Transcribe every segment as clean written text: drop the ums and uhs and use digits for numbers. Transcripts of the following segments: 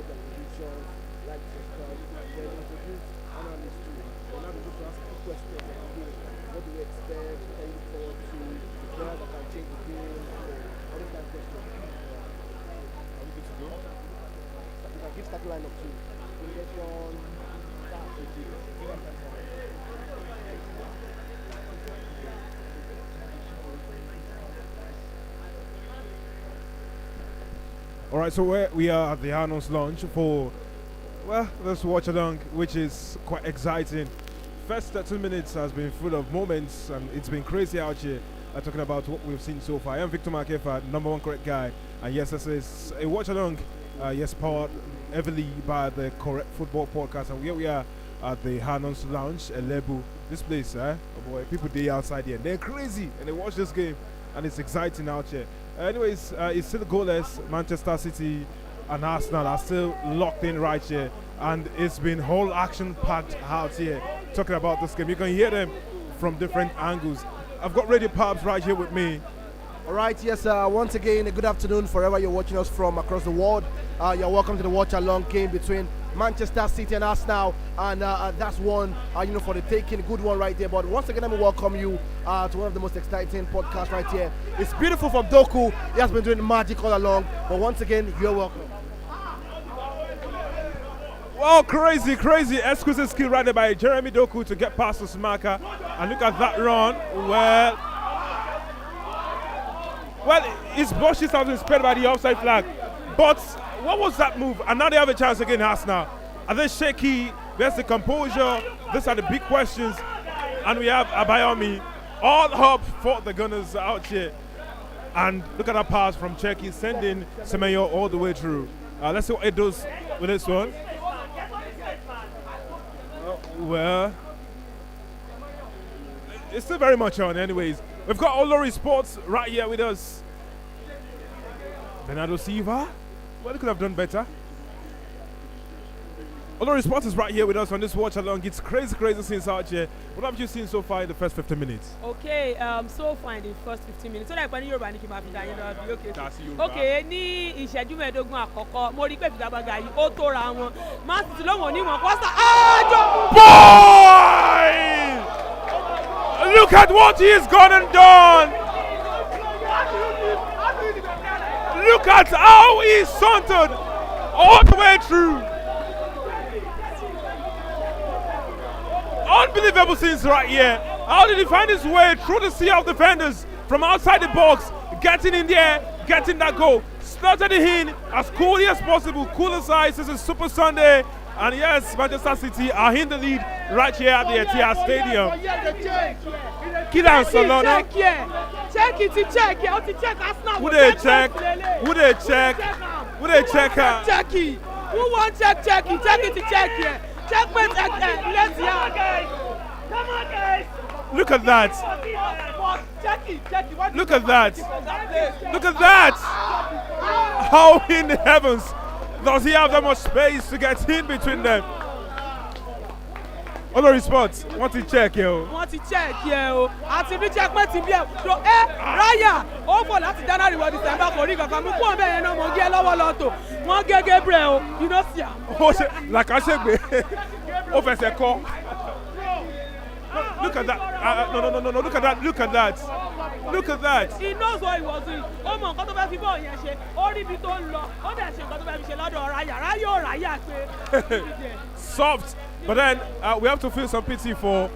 check their positions, like to stuff, then introduce analysts to it. Then now be able to ask key questions on the game. What do we expect? What are you looking forward to? The players that can change the game, all those kind of questions. Are we good to go? You can give starting lineup too. Combination, start, All right, so we are at the Alnus Lounge for, well, this watch along, which is quite exciting. First 30 minutes has been full of moments, and it's been crazy out here. Talking about what we've seen so far. I am Victor Makefa, number one correct guy, and yes, this is a watch along. Yes, powered heavily by the Correct Football Podcast, and here we are at the Alnus Lounge, Elebu. This place, oh boy, people day outside here, they're crazy, and they watch this game, and it's exciting out here. Anyways, it's still goalless. Manchester City and Arsenal are still locked in right here, and it's been whole action packed out here. Talking about this game, you can hear them from different angles. I've got Radio Pubs right here with me. All right, yes, once again, a good afternoon wherever you're watching us from across the world. You're welcome to the watch along game between Manchester City and Arsenal, and that's one, for the taking, a good one right there. But once again, let me welcome you to one of the most exciting podcasts right here. It's beautiful from Doku. He has been doing magic all along, but once again, you're welcome. Wow, crazy, crazy exquisite skill right there by Jeremy Doku to get past the smacker. And look at that run. Well, his bushes have been spared by the offside flag. But what was that move? And now they have a chance again, Arsenal. Are they shaky? Where's the composure? These are the big questions. And we have Abayomi all up for the Gunners out here. And look at that pass from Czechia, sending Semenyo all the way through. Let's see what it does with this one. Well, it's still very much on anyways. We've got Olori Sport right here with us. Bernardo Silva. Well, they could have done better. Olori Sport is right here with us on this watch along. It's crazy, crazy scenes out here. What have you seen so far in the first 15 minutes? Okay, so far in the first 15 minutes. So like when you're running, okay, ní ìṣẹ́jú mẹ́ẹ̀ẹ́dógún àkọ́kọ́, mo rí pé ìfigagbága yìí ó tóra wọn. Man City ló wọ́n ní wọn Costa. Boy! Look at what he's gone and done! Look at how he sauntered all the way through. Unbelievable scenes right here. How did he find his way through the sea of defenders from outside the box, getting in there, getting that goal, slotted it in as coolly as possible, cool as ice. This is Super Sunday, and yes, Manchester City are in the lead right here at the Etihad Stadium. Kylian Solana. Check it, check Arsenal. Who they check? Who they check? Who they check? Check it. Who want check it? Check it, check it. Checkmate, let's hear. Come on, guys. Look at that. Check it. Look at that. Look at that. How in the heavens does he have that much space to get in between them? Olori Sport, want to check, yo. Want to check, yo. Àti bí checkmate bí ẹ. So, Raya, ó bọ̀ láti January wọ December kò rí kankan. Mú kú ọ̀bẹ yẹn náà mo gé lọ́wọ́ lọ́tò. Wọ́n gé Gabriel, you know see am. Ó ṣe làkàṣègbè. Ó fẹsẹ̀ kọ́. Look at that. No. Look at that. Look at that. Look at that. He knows what he was doing. Ó mọ nǹkan tó fẹ́ fi bọ́ọ̀ yẹn ṣe. Ó rí ibi tó ń lọ. Ó dẹ̀ ṣe nǹkan tó fẹ́ fi ṣe lọ́dọ̀ Raya. Raya ò Raya pé. Soft. But then we have to feel some pity for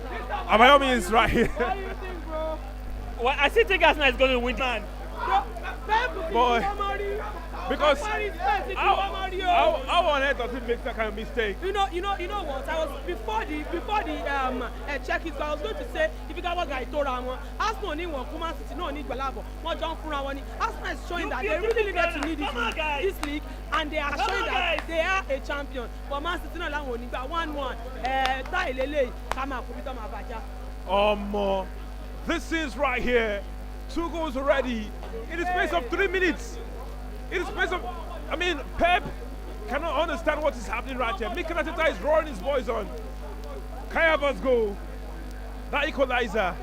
Abayomi is right here. What do you think, bro? Well, I still think Arsenal is going to win, man. Boy. Because how on earth does he make that kind of mistake? You know what? I was before the check it. I was going to say if you got one guy told one, Arsenal need one, Man City no need Balabo. One John Furawani. Arsenal is showing that they really need to need this league, and they are showing that they are a champion. But Man City no long only got 1-1. Tai lele, come on, put them more. This is right here. 2 goals already in the space of 3 minutes. In the space of, Pep cannot understand what is happening right here. Mikel Arteta is roaring his voice on. Kayaba's goal, that equalizer,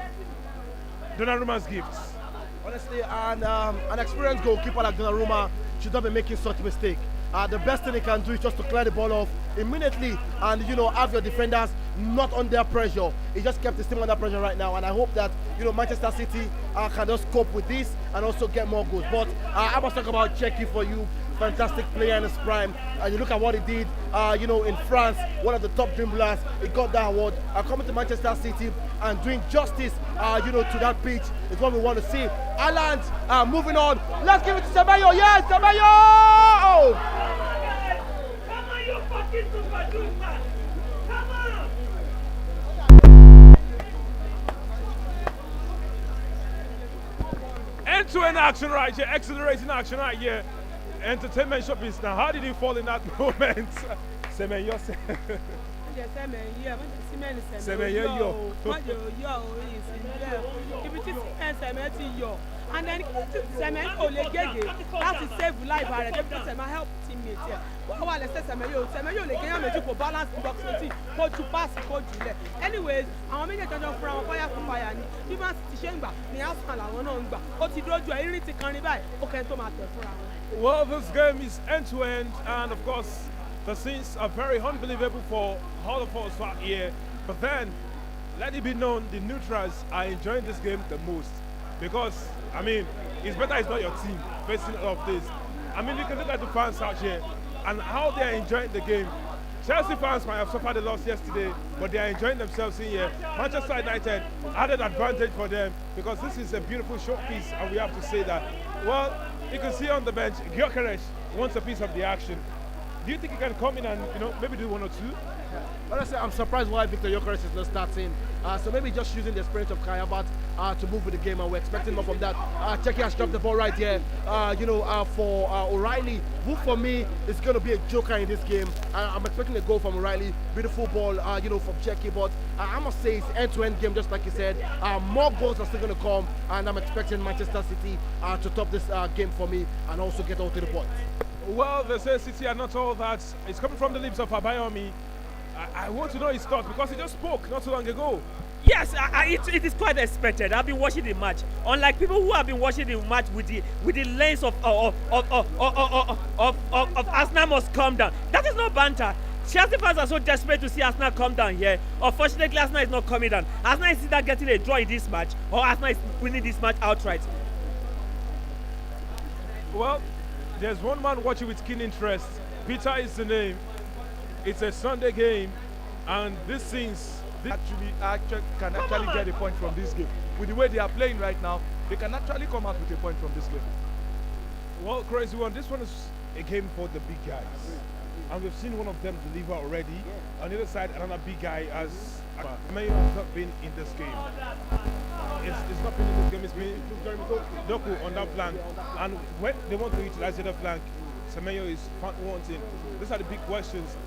Donnarumma's gifts. Honestly, an experienced goalkeeper like Donnarumma should not be making such a mistake. the best thing he can do is just to clear the ball off immediately and have your defenders not under pressure. He just kept his team under pressure right now, and I hope that Manchester City can just cope with this and also get more goals. But I must talk about Czechia for you. Fantastic player in his prime, and you look at what he did in France, one of the top dribblers. He got that award. Coming to Manchester City and doing justice to that pitch is what we want to see. Ireland moving on. Let's give it to Semenyo. Yes, Semenyo! Come on, you fucking super duper! Come on! End-to-end action right here, accelerating action right here. Entertainment showpiece. Now, how did he fall in that moment? Semenyo. Semenyo yo. Ibi tí Sẹ̀mẹ̀ ti yọ, and then Sẹ̀mẹ̀ kò lè gègé láti save life rẹ̀ débi tí Sẹ̀mẹ̀ help teammate ẹ̀. Wọ́n wà lẹ́sẹ̀ Sẹ̀mẹ̀ lè gẹ́yàn méjì kò balance box méjì kó ju pass kó jùlẹ̀. Anyways, àwọn méjèèjì ọjọ́ fúnra wọn fire fún fire ni. Bí Man City ṣe ń gbà ni Arsenal àwọn náà ń gbà. Ó ti dójú ẹ̀ irin ti kan ní báyìí, ó kẹ́ tó máa tẹ̀ fúnra wọn. Well, this game is end-to-end, and of course, the scenes are very unbelievable for all of us out here. But then, let it be known, the neutrals are enjoying this game the most. Because, I mean, it's better it's not your team facing all of this. I mean, you can look at the fans out here and how they are enjoying the game. Chelsea fans might have suffered a loss yesterday, but they are enjoying themselves in here. Manchester United added advantage for them because this is a beautiful showpiece, and we have to say that. Well, you can see on the bench, Gyökeres wants a piece of the action. Do you think he can come in and maybe do one or two? Honestly, I'm surprised why Victor Gyökeres is not starting. So maybe just using the experience of Kai Havertz to move with the game, and we're expecting more from that. Czechia has dropped the ball right here, for O'Reilly, who for me is going to be a joker in this game. I'm expecting a goal from O'Reilly. Beautiful ball, from Czechia, but I must say it's end-to-end game, just like you said. More goals are still going to come, and I'm expecting Manchester City to top this game for me and also get out to the point. Well, they say City are not all that. It's coming from the lips of Abayomi. I want to know his thoughts because he just spoke not so long ago. Yes, it is quite expected. I've been watching the match. Unlike people who have been watching the match with the lens of Arsenal must come down. That is not banter. Chelsea fans are so desperate to see Arsenal come down here. Unfortunately, Arsenal is not coming down. Arsenal is either getting a draw in this match or Arsenal is winning this match outright. Well, there's one man watching with keen interest. Peter is the name. It's a Sunday game, and this scenes Can actually get a point from this game. With the way they are playing right now, they can actually come out with a point from this game. Well, crazy one. This one is a game for the big guys, and we've seen one of them deliver already. On the other side, another big guy has not been in this game. It's not been in this game. It's been Doku on that flank, and when they want to utilize the other flank, Semenyo is wanting. These are the big questions.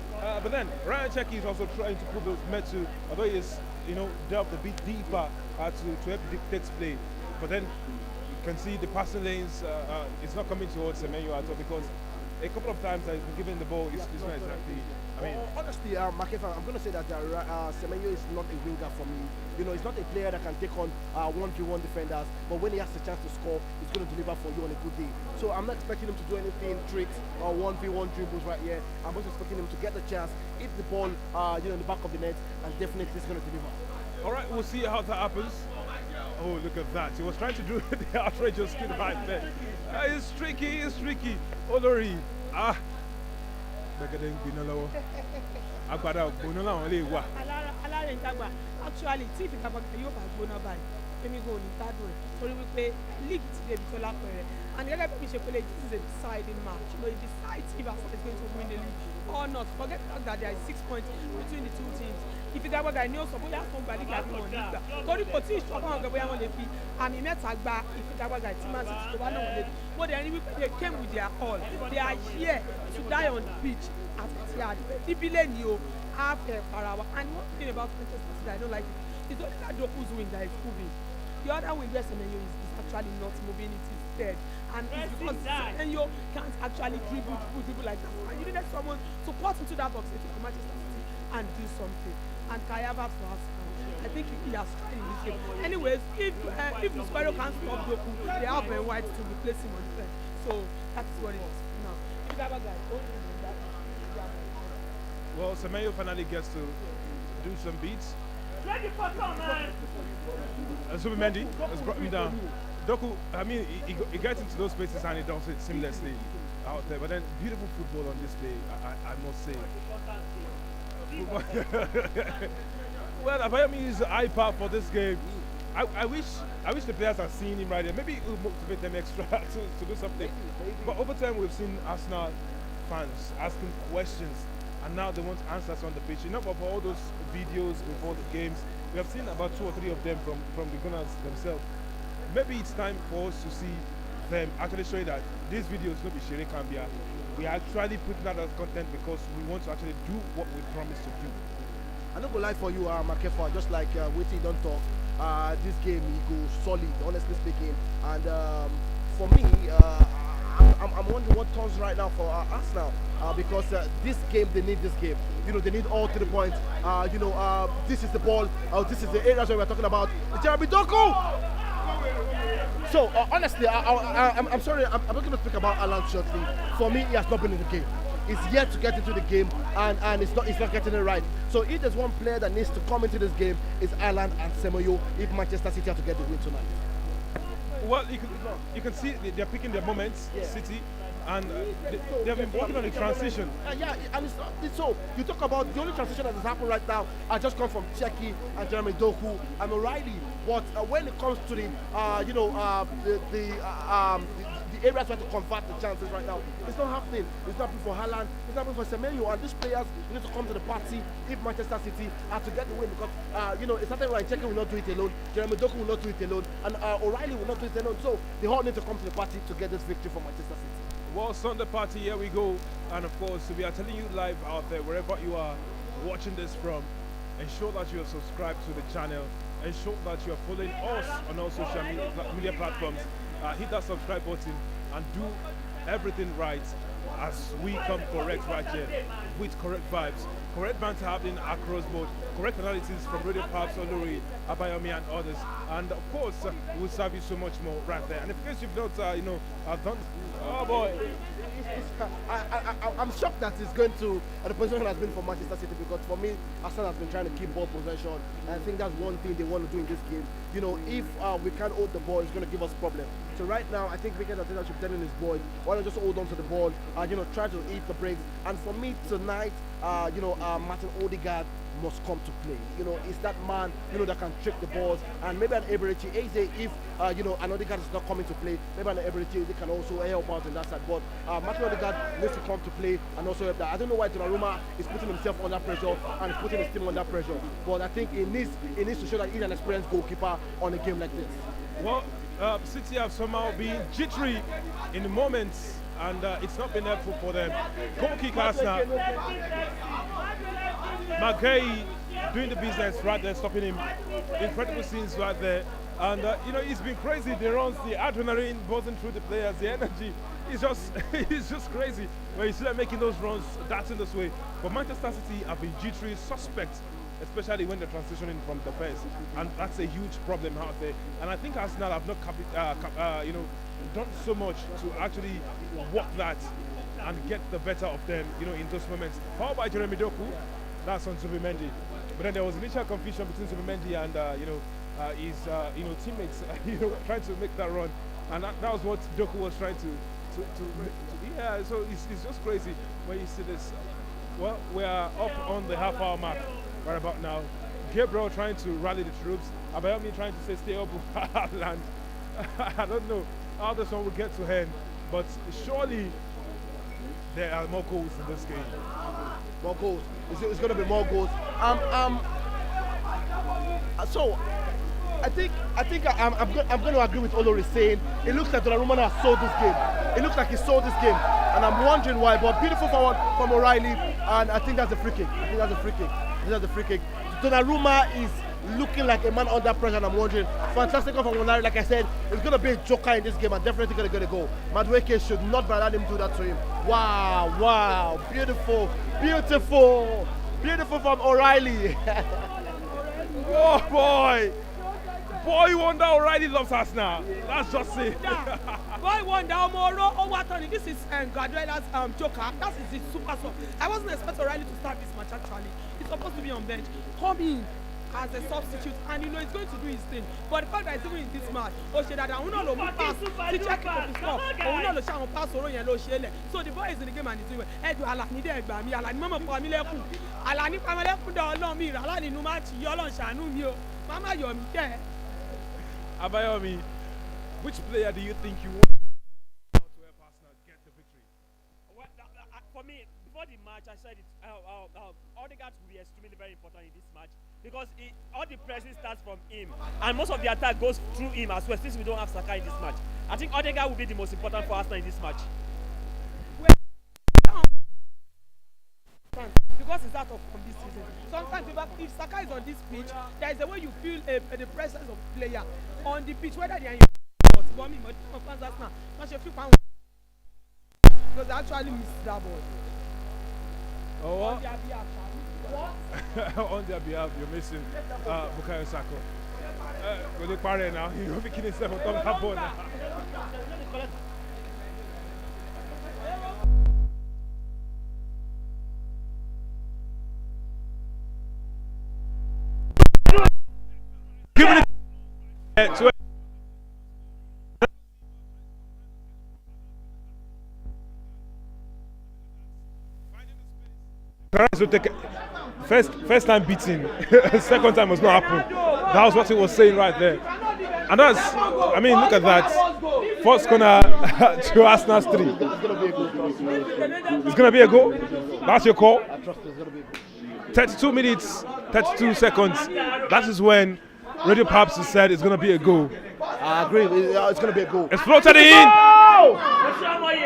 But then Ryan Czechia is also trying to put those Metsu, although he is, delved a bit deeper to help dictate play. But then you can see the passing lanes, it's not coming towards Semenyo at all because a couple of times he's been given the ball, it's not exactly. I mean, honestly, Makefa, I'm going to say that Semenyo is not a winger for me. He's not a player that can take on 1v1 defenders, but when he has the chance to score, he's going to deliver for you on a good day. So I'm not expecting him to do anything, tricks or 1v1 dribbles right here. I'm also expecting him to get the chance, hit the ball, in the back of the net, and definitely he's going to deliver. All right, we'll see how that happens. Oh, look at that. He was trying to do the outrageous skill right there. It's tricky, Olori. Actually, tí ìfìkàbàkà yóò bá gbóná báyìí, èmi gan ò ní gbádùn ẹ̀ torí wípé league ti débi tó lápẹ̀rẹ̀. And gẹ́gẹ́ bí mi ṣe pélé, this is a deciding match. It decides if Arsenal is going to win the league or not. Forget the fact that there are 6 points between the two teams. Ìfìkàbàkà ni ó sọ bóyá fún gba league àbí wọn nígbà. Torí kò tí ì ṣọ̀kan ọ̀gá bóyá wọ́n lè fi àmì mẹ́ta gba ìfìkàbàkà tí Man City tó bá náà wọ́n lè. Wọ́n dẹ̀ rí wípé they came with their all. They are here to die on the pitch at Etihad. Ibile ni o, half para wa. And one thing about Manchester City I don't like it. It's only that Doku's wing that is moving. The other wing where Semenyo is actually not moving, it is dead. And it's because Semenyo can't actually dribble like that. And you needed someone to cut into that box for Manchester City and do something. And Kai Havertz for Arsenal, I think he has tried in this game. Anyways, if Muspero can't stop Doku, they have Ben White to replace him on defense. So that's what it is now. If Well, Semenyo finally gets to do some beats. Zubimendi has brought me down. Doku, I mean, he gets into those spaces and he does it seamlessly out there. But then, beautiful football on display, I must say. Well, Abayomi is the iPad for this game. I wish the players are seeing him right there. Maybe it will motivate them extra to do something. But over time, we've seen Arsenal fans asking questions, and now they want answers on the pitch. Enough of all those videos before the games. We have seen about 2 or 3 of them from the Gunners themselves. Maybe it's time for us to see them actually showing that these videos will be Shere Kambia. We are actually putting out as content because we want to actually do what we promised to do. I don't go lie for you, Makefa, just like waiting don't talk. This game he goes solid, honestly speaking. And for me, I'm wondering what turns right now for Arsenal because this game, they need this game. You know, they need all 3 points. This is the ball. This is the areas where we're talking about. Jeremy Doku! So honestly, I'm sorry, I'm not going to speak about Alan shortly. For me, he has not been in the game. He's yet to get into the game, and it's not getting it right. So if there's one player that needs to come into this game, it's Alan and Semenyo if Manchester City have to get the win tonight. Well, you can see they're picking their moments, yeah. City, and they have been working on the transition. Yeah, and it's so you talk about the only transition that has happened right now. I just come from Czechie and Jeremy Doku and O'Reilly. But when it comes to the areas where to convert the chances right now, it's not happening. It's not happening for Haaland. It's not happening for Semenyo. And these players need to come to the party if Manchester City are to get the win because it's something like Czechie will not do it alone. Jeremy Doku will not do it alone, and O'Reilly will not do it alone. So they all need to come to the party to get this victory for Manchester City. Well, Sunday party, here we go. And of course, we are telling you live out there, wherever you are watching this from, ensure that you are subscribed to the channel. Ensure that you are following us on all social media platforms. Hit that subscribe button and do everything right as we come correct right here with correct vibes, correct banter happening across board, correct analysis from Radio Pops, Olori, Abayomi and others. And of course, we'll serve you so much more right there. And in case you've not, done, oh boy. I'm shocked that it's going to the position has been for Manchester City because for me, Arsenal has been trying to keep ball possession, and I think that's one thing they want to do in this game. You know, if we can't hold the ball, it's going to give us problems. So right now, I think Mikel Arteta should be telling his boys, why don't just hold on to the ball, try to eat the breaks. And for me tonight, Martin Odegaard must come to play. It's that man, that can trick the balls. And maybe an Eberechi Eze, if an Odegaard is not coming to play, maybe an Eberechi Eze can also help out on that side. But Martin Odegaard needs to come to play and also help that. I don't know why Donnarumma is putting himself under pressure and is putting his team under pressure. But I think he needs to show that he's an experienced goalkeeper on a game like this. Well, City have somehow been jittery in the moments, and it's not been helpful for them. Goal kick Arsenal. McGay doing the business right there, stopping him. Incredible scenes right there. And, it's been crazy. The runs, the adrenaline buzzing through the players, the energy. It's just crazy when you see them making those runs, darting this way. But Manchester City have been jittery, suspect, especially when they're transitioning from defense. And that's a huge problem out there. And I think Arsenal have not done so much to actually work that and get the better of them, in those moments. How about Jeremy Doku? That's on Zubimendi. But then there was initial confusion between Zubimendi and his teammates, trying to make that run, and that was what Doku was trying to yeah. So it's just crazy when you see this. Well, we are up on the half-hour mark right about now. Gabriel trying to rally the troops. Abayomi trying to say stay up with Haaland. I don't know how this one will get to end, but surely there are more goals in this game. More goals. It's going to be more goals. So I think I'm going to agree with Olori saying it looks like Donnarumma has sold this game. It looks like he sold this game, and I'm wondering why. But beautiful forward from O'Reilly, and I think that's a free kick. Donnarumma is looking like a man under pressure, and I'm wondering. Fantastic from O'Reilly, like I said, it's going to be a joker in this game, and definitely going to get a goal. Madueke should not allow him to do that to him. Wow, beautiful from O'Reilly. Oh boy! Boy wonder already loves us now. That's just it. Boy wonder Omoro Owatoni. This is Guardiola's joker. That is his super sub. I wasn't expecting O'Reilly to start this match actually. He's supposed to be on bench. Come in as a substitute, and you know he's going to do his thing. But the fact that he's doing in this match, Oshedada, Uno pass, to check it to score, Uno lo shall pass Oro Yellow Shele. So the boy is in the game and he's doing Edu Alani de Gbami, Alani Mama Pamileku, Alani Pamileku da Olon mi, Alani no match, Yolon Shanu mi o, Mama Yomi there. Abayomi, which player do you think you want to help Arsenal get the victory? Well, for me, before the match, I said it. Odegaard will be extremely very important in this match because all the pressing starts from him, and most of the attack goes through him as well. Since we don't have Saka in this match, I think Odegaard will be the most important for Arsenal in this match. Because it's out of form this season. Sometimes if Saka is on this pitch, there is a way you feel the presence of player on the pitch, whether they are in because they actually missed that ball. Oh, what? On their behalf, what? On their behalf, you're missing Bukayo Saka. With the party now, he'll be killing himself on that ball now. Give me the first time beating, second time was not happen. That was what he was saying right there. And that's, I mean, look at that. First corner to Arsenal's 3. It's going to be a goal. That's your call. 32 minutes, 32 seconds. That is when Radio Paps said it's going to be a goal. I agree. It's going to be a goal. It's floated in.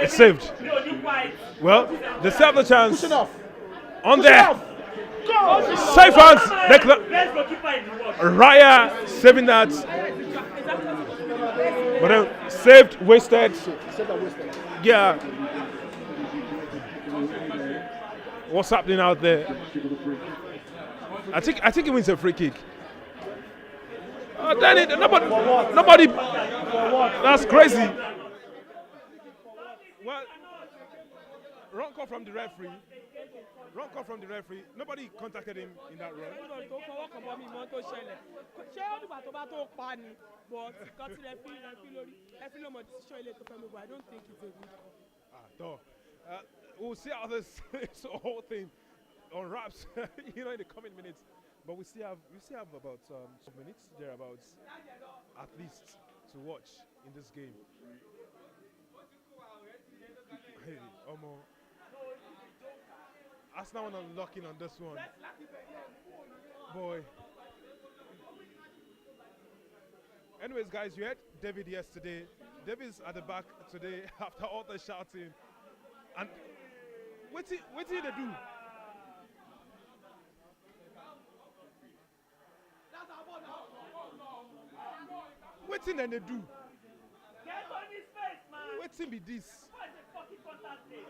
It's saved. Well, they still have the chance. On there. Safe hands. Raya saving that. But then saved, wasted. Yeah. What's happening out there? I think he wins a free kick. Then nobody. That's crazy. Well, wrong call from the referee. Wrong call from the referee. Nobody contacted him in that run. We'll see how this whole thing unwraps, in the coming minutes. But we still have about some minutes thereabouts, at least, to watch in this game. Hey, Omo. Arsenal are unlocking on this one. Boy. Anyways, guys, you heard David yesterday. David's at the back today after all the shouting. And what did they do? What did they do? Get on his face, man. What be this? What is the fucking contact thing?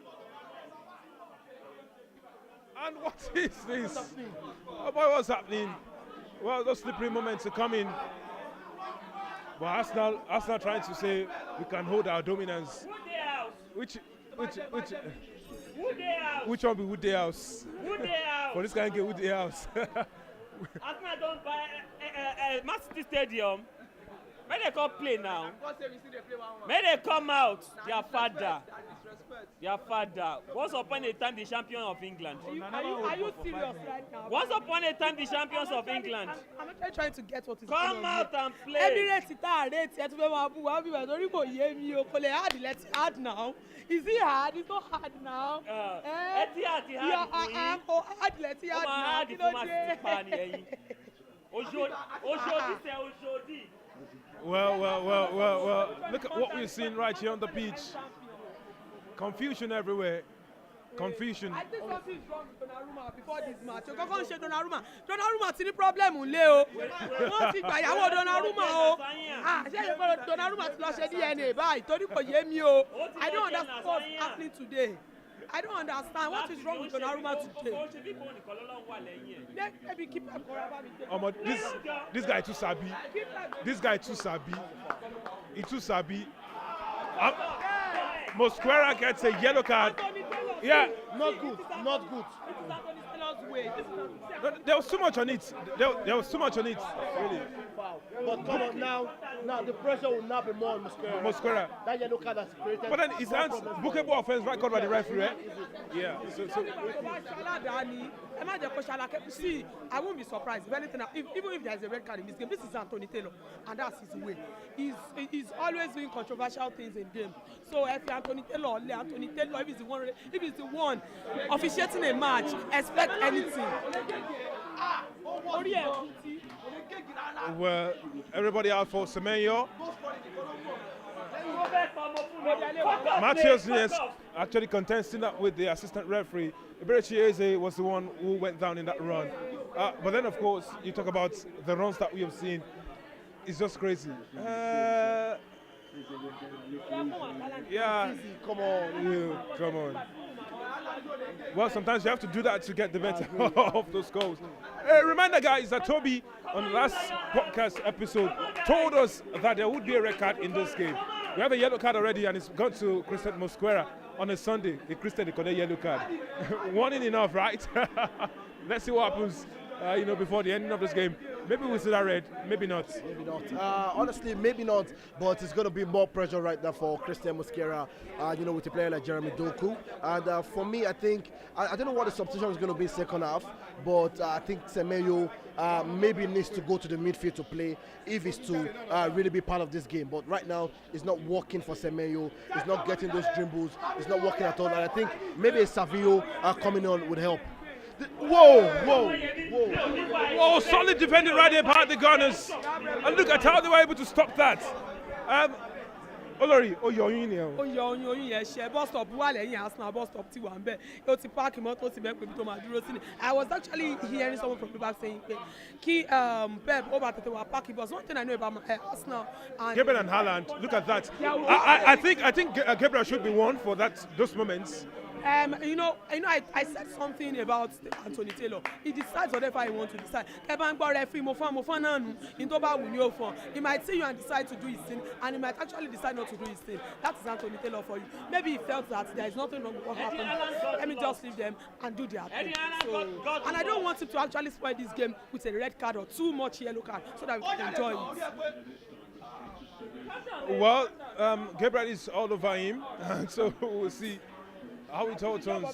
And what is this? Oh boy, what's happening? Well, those slippery moments are coming. But Arsenal trying to say we can hold our dominance. Which one be Wood Day House? Wood Day House. For this kind of game, Wood Day House. Arsenal don't buy Man City Stadium. When they come play now, when they come out, their father. Once upon a time, the champion of England. Are you serious right now? Once upon a time, the champions of England. I'm actually trying to get what is Come out and play. Emirates hard now. Is it hard? It's not hard now. Well. Look at what we're seeing right here on the pitch. Confusion everywhere. Confusion. I think something is wrong with Donnarumma before this match. You can't say Donnarumma ti ní problem ńlẹ̀ o. Wọ́n ti gbà yàwó Donnarumma o. Ṣé ìgbà Donnarumma ti lọ ṣe DNA báyìí torí kò yé mi o. I don't understand what's happening today. I don't understand what is wrong with Donnarumma today. Maybe keep him. This guy too sabi. This guy too sabi. He too sabi. Mosquera gets a yellow card. Yeah, Not good. Not good. there was too much on it. There was too much on it. Really. But come on now the pressure will now be more on Mosquera. That yellow card has created. But then his hands, bookable offense, right called by the referee, right? Yeah. So See, I won't be surprised if anything. Even if there is a red card in this game, this is Anthony Taylor, and that's his way. He's always doing controversial things in game. So if Anthony Taylor, if he's the one officiating a match, expect anything. well, everybody out for Semenyo. Matthias Nunes actually contesting that with the assistant referee. Iberechi Eze was the one who went down in that run. But then, of course, you talk about the runs that we have seen. It's just crazy. Yeah. Come on. Come on. Well, sometimes you have to do that to get the better of those goals. Reminder, guys, that Toby, on the last podcast episode, told us that there would be a red card in this game. We have a yellow card already, and it's gone to Christian Mosquera on a Sunday. The Christian they got a yellow card. Warning enough, right? Let's see what happens. Before the ending of this game. Maybe we'll see that red, maybe not. Maybe not. Honestly, maybe not, but it's going to be more pressure right now for Christian Mosquera, with a player like Jeremy Doku. And for me, I think, I don't know what the substitution is going to be second half, but I think Semenyo maybe needs to go to the midfield to play if he's to really be part of this game. But right now, it's not working for Semenyo. He's not getting those dribbles. It's not working at all. And I think maybe a Savio coming on would help. Whoa! Solid defending right there behind the Gunners. And look at how they were able to stop that. Olori, bus stop Arsenal bus stop I was actually hearing someone from the back saying Pep over the parking bus. One thing I know about Arsenal and Gabriel and Haaland, look at that. I think Gabriel should be one for those moments. I said something about Anthony Taylor. He decides whatever he wants to decide. He might see you and decide to do his thing, and he might actually decide not to do his thing. That is Anthony Taylor for you. Maybe he felt that there is nothing wrong with what happened. Let me just leave them and do their thing. And I don't want him to actually spoil this game with a red card or too much yellow card so that we can enjoy it. Well, Gabriel is all over him, so we'll see how it all turns.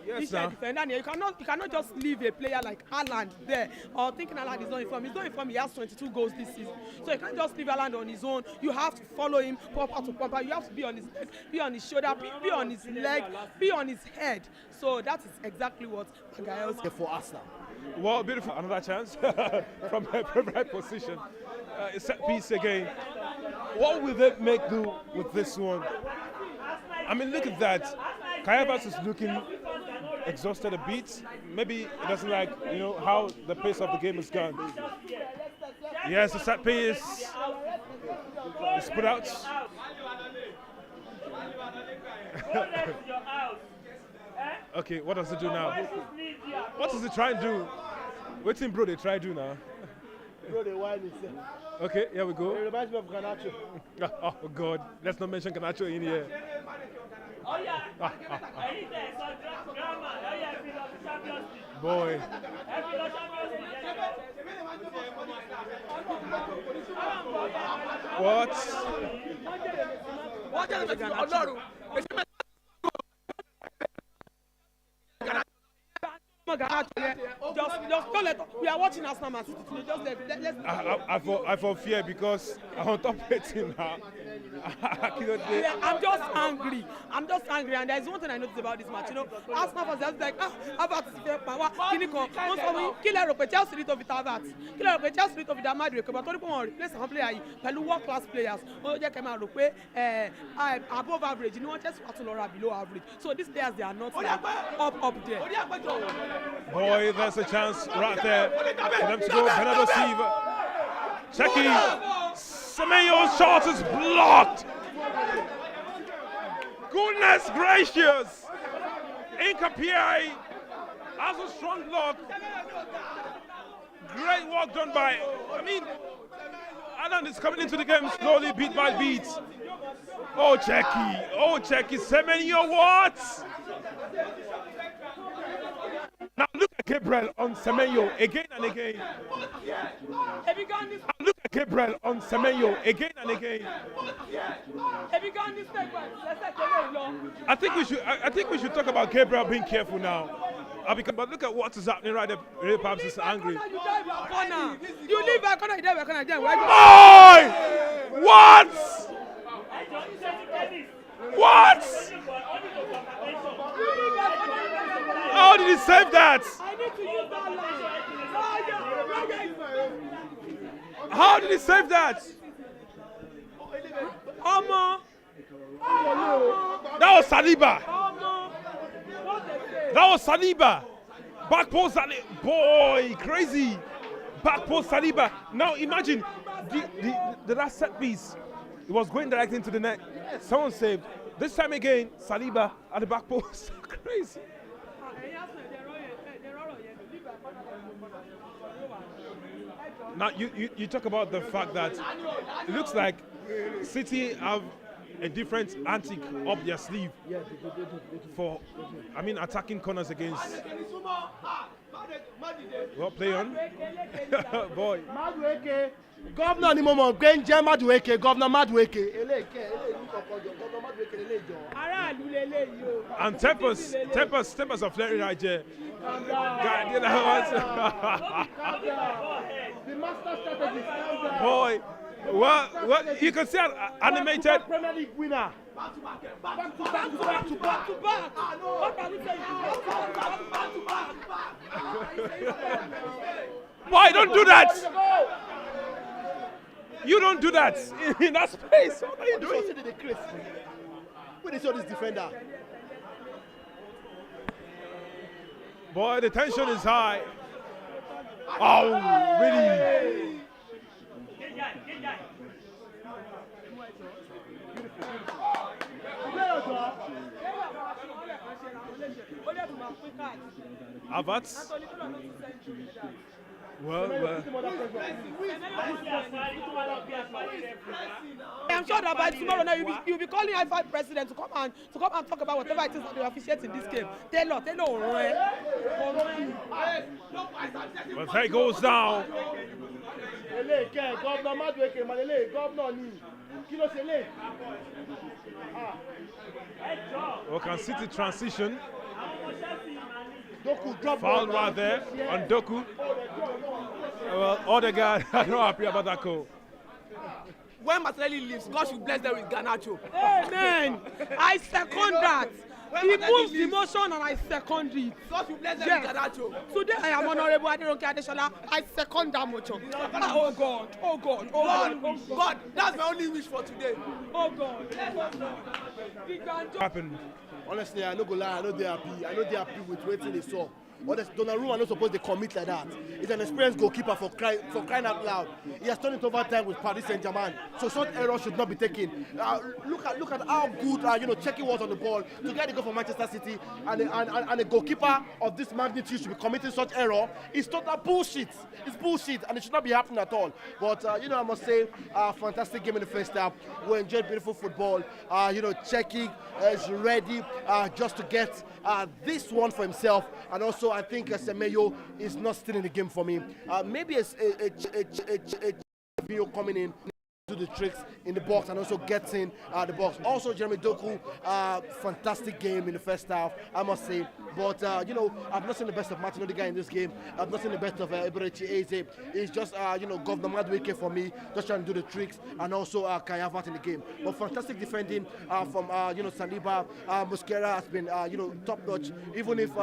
Yes, sir. You cannot just leave a player like Haaland there or thinking Haaland is not in form. He's not in form. He has 22 goals this season. So you can't just leave Haaland on his own. You have to follow him, pumper to pumper. You have to be on his leg, be on his shoulder, be on his leg, be on his head. So that is exactly what Magael's for Arsenal. Well, beautiful. Another chance from her favorite position. Set piece again. What will they make do with this one? I mean, look at that. Kai Havertz is looking exhausted a bit. Maybe he doesn't like, how the pace of the game has gone. Yes, the set piece is put out. Okay, what does it do now? What does it try and do? What's in bro they try to do now? Bro, they wild himself. Okay, here we go. It reminds me of Garnacho. Oh God, let's not mention Garnacho in here. Boy. What? Just don't let. We are watching Arsenal Man City today. Just I for fear because I'm on top betting now. I'm just angry, and there's one thing I noticed about this match. Arsenal fans just like Havertz is power. Chelsea of Havertz. Chelsea of the Madrid. But people replace some players. World class players. Above average. Just below average. So these players they are not up there. Boy, there's a chance right there for them to go. Bernardo Silva. Checking. Semenyo's shot is blocked. Goodness gracious! Incapié has a strong block. Great work done by, Alan is coming into the game slowly, beat by beat. Oh, Checky, Semenyo, what? Now look at Gabriel on Semenyo again and again. Now look at Gabriel on Semenyo again and again. I think we should talk about Gabriel being careful now. But look at what is happening right there. Really, perhaps is angry. You leave back corner, you die back corner. Boy! What? What? How did he save that? I need to use that line. How did he save that? That was Saliba. That was Saliba. Back post Saliba. Boy, crazy. Back post Saliba. Now imagine the last set piece. It was going directly into the net. Someone saved. This time again, Saliba at the back post. Crazy. Now you talk about the fact that it looks like City have a different antic up their sleeve for, attacking corners against. Well, play on. Boy. Governor ni mo mọ̀ pé ń jẹ́ Madueke, Governor Madueke. And tempers are flaring right here. The master strategist. Boy, well, you can see an animated. Premier League winner. Back to back. What are we saying? Boy, don't do that. You don't do that in that space. What are you doing? When they saw this defender. Boy, the tension is high. Oh, really? Havertz? Well. I'm sure that by tomorrow now you'll be calling I5 president to come and talk about whatever it is that they officiate in this game. Tell Well, there goes down. We can see the transition. Foul right there on Doku. Well, Odegaard, I'm not happy about that call. When Martinelli leaves, God should bless them with Garnacho. Amen. I second that. He moves the motion and I second it. God should bless them with Garnacho. Today I am Honorable Aderonke Adeshola. I second that motion. Oh God. God, that's my only wish for today. Oh God. What happened? Honestly, I no go lie, I know they happy with waiting they saw. Donnarumma not supposed to commit like that. He's an experienced goalkeeper for crying out loud. He has turned it over time with Paris Saint-Germain, so such errors should not be taken. Look at how good Czechia was on the ball to get the goal for Manchester City, and a goalkeeper of this magnitude should be committing such error. It's total bullshit. It's bullshit, and it should not be happening at all. But I must say, fantastic game in the first half. We enjoyed beautiful football. Czechia is ready just to get this one for himself, and also I think Semenyo is not still in the game for me. Maybe a video coming in do the tricks in the box and also gets in the box. Also, Jeremy Doku, fantastic game in the first half, I must say. But I've not seen the best of Martin Odegaard in this game. I've not seen the best of Eberechi Eze. It's just Governor Madueke for me, just trying to do the tricks, and also Kai Havertz in the game. But fantastic defending from Saliba. Mosquera has been top notch. Even if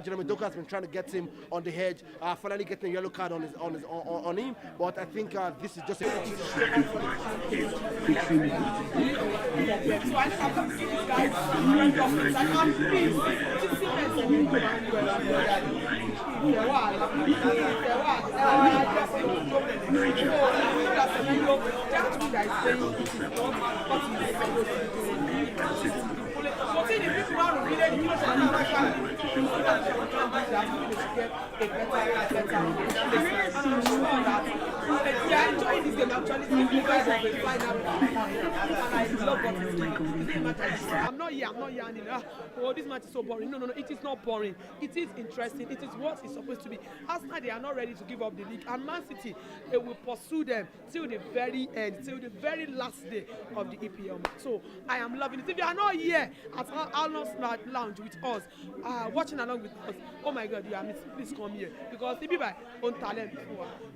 Jeremy Doku has been trying to get him on the edge, finally getting a yellow card on him. But I think this is just a think if people want to really use they are enjoying this game actually because of the final. I'm not yanning. Oh, this match is so boring. No, it is not boring. It is interesting. It is what it's supposed to be. Arsenal, they are not ready to give up the league, and Man City, they will pursue them till the very end, till the very last day of the EPL. So I am loving it. If you are not here at Alnus Lounge with us, watching along with us, oh my God, you are missing. Please come here because the people on talent.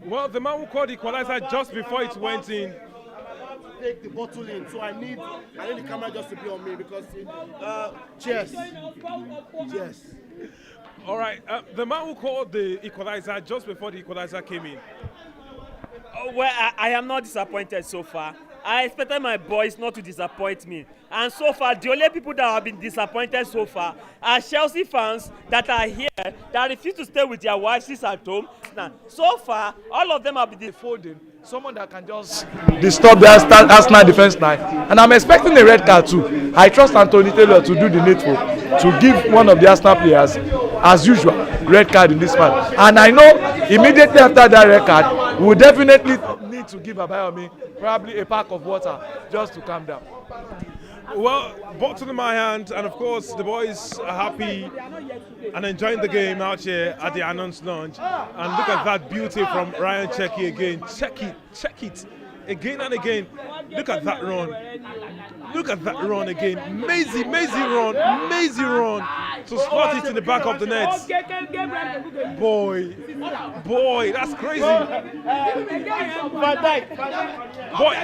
Well, the man who called the equalizer just before it went in. Take the bottle in, so I need the camera just to be on me because cheers. All right, the man who called the equalizer just before the equalizer came in. Oh, well, I am not disappointed so far. I expected my boys not to disappoint me. And so far, the only people that have been disappointed so far are Chelsea fans that are here, that refuse to stay with their wives at home. Now, so far, all of them have been Foden, someone that can just disturb the Arsenal defense line. And I'm expecting a red card too. I trust Anthony Taylor to do the needful, to give one of the Arsenal players, as usual, red card in this match. And I know immediately after that red card, we will definitely need to give Abayomi probably a pack of water just to calm down. Well, bottle in my hand, and of course the boys are happy and enjoying the game out here at the Alnus Lounge. And look at that beauty from Ryan Cherki again. Check it again and again. Look at that run. Look at that run again. Mazy run to slot it in the back of the net. Boy, that's crazy. Boy,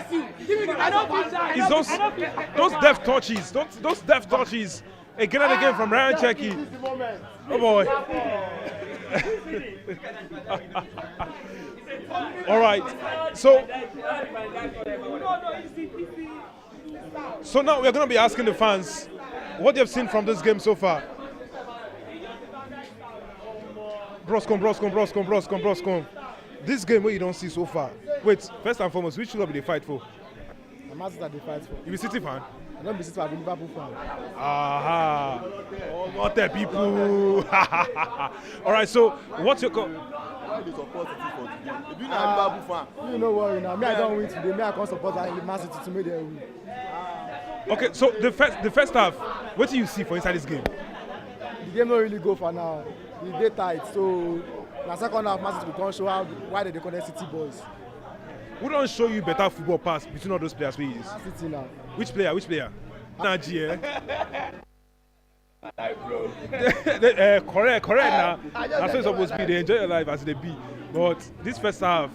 it's those deft touches, again and again from Ryan Cherki. Oh boy. All right, so now we're going to be asking the fans what they've seen from this game so far. Broscom. This game where you don't see so far. Wait, first and foremost, which club will they fight for? The matches that they fight for. You be City fan? I don't be City fan, I be Liverpool fan. Aha. Oh, not the people. All right, so what's your Why they support City for today? If you not Liverpool fan. You know what, now me I don't win today. Me I can't support Man City to make them win. Okay, so the first half, what do you see for inside this game? The game not really go for now. It's day tight, so the second half Man City will come show how why they connect City boys. Who don't show you better football pass between all those players we use? City now. Which player? Naji, correct now. That's what it's supposed to be. They enjoy your life as they be. But this first half,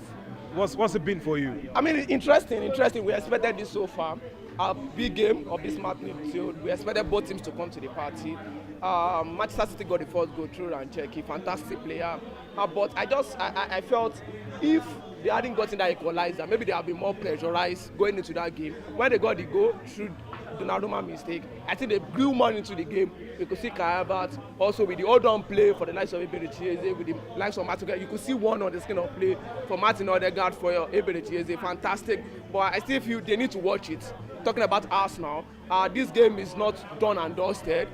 what's it been for you? I mean, interesting. We expected this so far. A big game of this magnitude. We expected both teams to come to the party. Manchester City got the first goal through and Cherki, fantastic player. But I felt if they hadn't gotten that equalizer, maybe they have been more pressurized going into that game. When they got the goal through Donnarumma mistake, I think they blew more into the game. You could see Kai Havertz also with the hold-on play for the likes of Ebere Chieze, with the likes of Martin. You could see one on the screen of play for Martin Odegaard for Ebere Chieze, fantastic. But I still feel they need to watch it. Talking about Arsenal, this game is not done and dusted.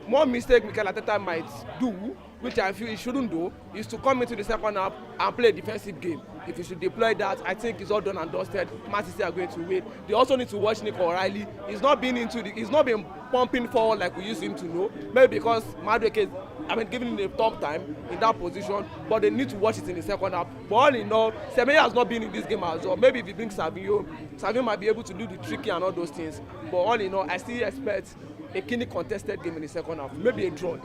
One mistake Mikel Arteta might do, which I feel he shouldn't do, is to come into the second half and play a defensive game. If he should deploy that, I think it's all done and dusted. Man City are going to win. They also need to watch Nico O'Reilly. He's not been pumping forward like we used him to know. Maybe because Madueke is, giving him a tough time in that position, but they need to watch it in the second half. But all in all, Semenyo has not been in this game as well. Maybe if he brings Savinho might be able to do the tricky and all those things. But all in all, I still expect a keenly contested game in the second half. Maybe a draw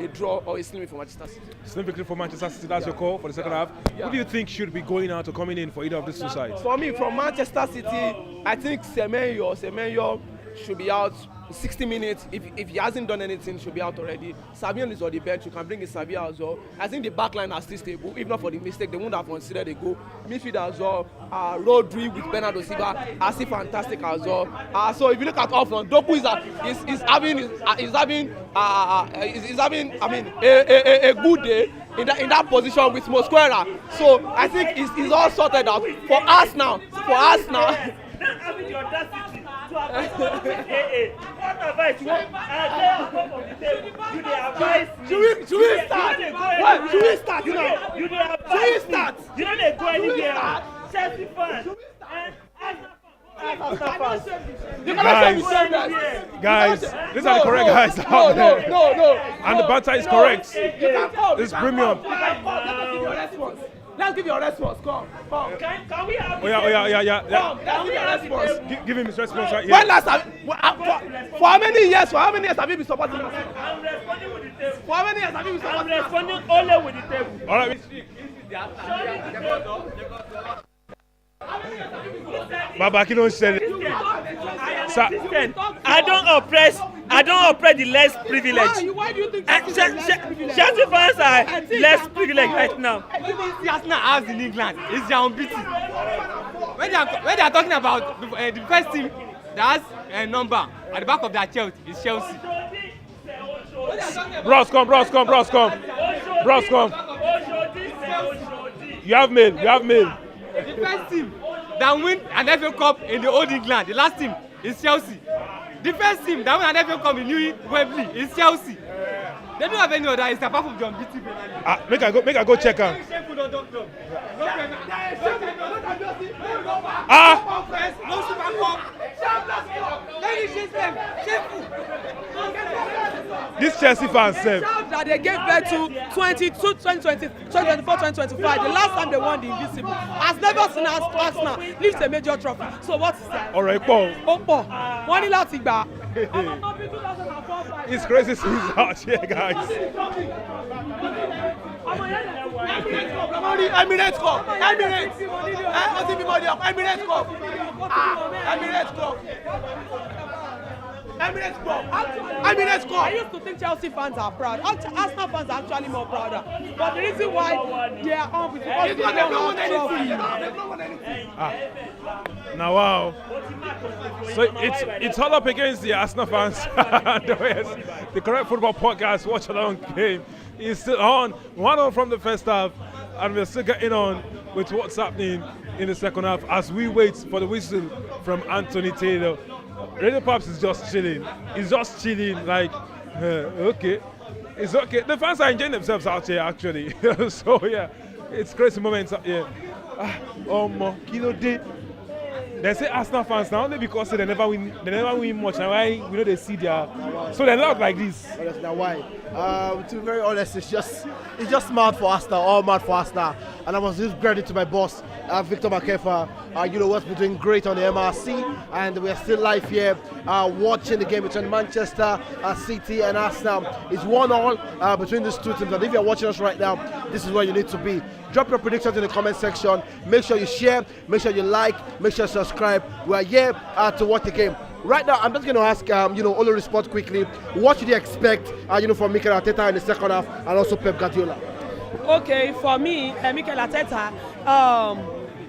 or a slim for Manchester City. Slim victory for Manchester City, that's your call for the second half. Who do you think should be going out or coming in for either of these two sides? For me, from Manchester City, I think Semenyo should be out 60 minutes. If he hasn't done anything, should be out already. Savinho is on the bench. You can bring in Savinho as well. I think the back line are still stable. If not for the mistake, they wouldn't have considered a goal. Midfield as well. Rodri with Bernardo Silva are still fantastic as well. So if you look at off front, Doku is having a good day in that position with Mosquera. So I think it's all sorted out for us now. What advice you want? Lay on top of the table. You dey advise me. Should we start? What? Should we start? You dey advise me. Should we start? You don't dey go anywhere. Chelsea fans. Guys, these are the correct guys out there. No. And the banter is correct. You can come. This is premium. Let's give your response. Come. Can we have? Oh yeah. Come. Let's give your response. Give him his response right When here. last time? For how many years? Have you been supporting us? I'm responding with the table. For how many years have you been I'm supporting us? responding only with the table. All right. Baba, you don't say it. I don't oppress the less privileged. Why do you think Chelsea fans are less privileged right now. The Arsenal has in England is their unbeaten. When they are talking about the first team that has a number at the back of their Chelsea is Chelsea. Bros, come. You have mail. The first team that win an FA Cup in the old England, the last team is Chelsea. The first team that win an FA Cup in New Wembley is Chelsea. They don't have any other. It's apart from John Beatty. Make I go check am. No Super Cup. This Chelsea fans sef. that they gave birth to 2024-2025, the last time they won the Invisible, has never seen Arsenal lift a major trophy. So what is that? Ọ̀rọ̀ ipò. Ó pọ̀, wọ́n ní láti gbà. It's crazy scenes out here, guys. Emirates Cup. I used to think Chelsea fans are proud. Arsenal fans are actually more prouder. But the reason why they are on is because they don't win anything. Now wow. So it's all up against the Arsenal fans. The correct football podcast watch along game is still on. 1-0 from the first half, and we're still getting on with what's happening in the second half as we wait for the whistle from Anthony Taylor. Radio Pops is just chilling. He's just chilling like, okay. It's okay. The fans are enjoying themselves out here actually. So yeah, it's crazy moments out here. Kilo day. They say Arsenal fans now only because they never win much. And why we know they see their so they're not like this. That's not why. To be very honest, it's just mad for Arsenal, all mad for Arsenal. And I was just grateful to my boss, Victor Makefa. What's been doing great on the MRC, and we're still live here watching the game between Manchester City and Arsenal. It's 1-1 between these two teams. And if you're watching us right now, this is where you need to be. Drop your predictions in the comment section. Make sure you share, make sure you like, make sure you subscribe. We are here to watch the game. Right now, I'm just going to ask, Olori Sport quickly, what should you expect, from Mikel Arteta in the second half, and also Pep Guardiola? Okay, for me, Mikel Arteta,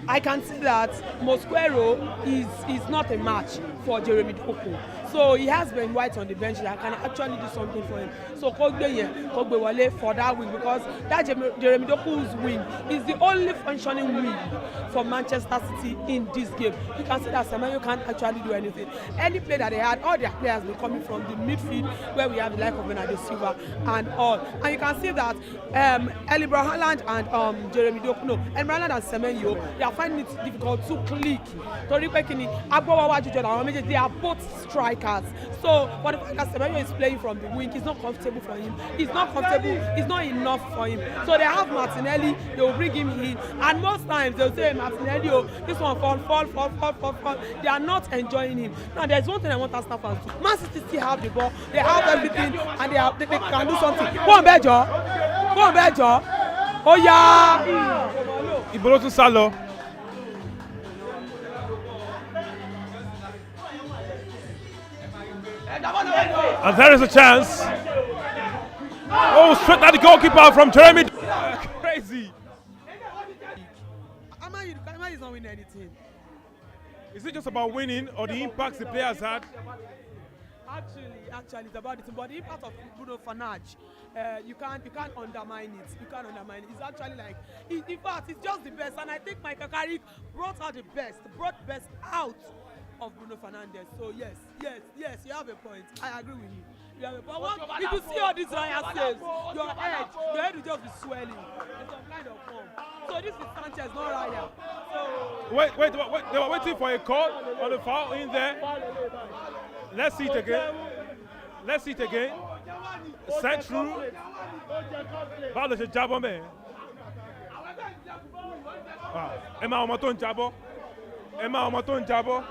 I can see that Mosquero is not a match for Jeremy Doku. So he has Ben White on the bench that can actually do something for him. So Kogbe Wale for that win, because that Jeremy Doku's win is the only functioning win for Manchester City in this game. You can see that Semenyo can't actually do anything. Any play that they had, all their players were coming from the midfield where we have the like of Bernardo Silva and all. And you can see that Erling Haaland and Jeremy Doku, Erling Haaland and Semenyo, they are finding it difficult to click. They are both strikers. So for the fact that Semenyo is playing from the wing, it's not comfortable for him. It's not comfortable. It's not enough for him. So they have Martinelli. They will bring him in, and most times they'll say Martinelli, this one fall. They are not enjoying him. Now there's one thing I want Arsenal fans to do. Man City still have the ball. They have everything, and they can do something. Go on, Bejo. Oh yeah. Ibolotu Salo. And there is a chance. Oh, straight at the goalkeeper from Jeremy. Crazy. Ama is not winning anything. Is it just about winning or the impacts the players had? Actually, it's about it. But the impact of Bruno Fernandes, you can't undermine it. You can't undermine it. It's actually like, in fact, it's just the best. And I think Michael Carrick brought the best out of Bruno Fernandes. So yes, you have a point. I agree with you. You have a point. If you see all these Ryan saves, your head will just be swelling in some kind of form. So this is Sanchez, not Raya. So Wait, they were waiting for a call on the foul in there. Let's see it again. Sent through. Báwo ló ṣe jábọ́ mẹ́? Ẹ máa ọmọ tó ń jábọ́.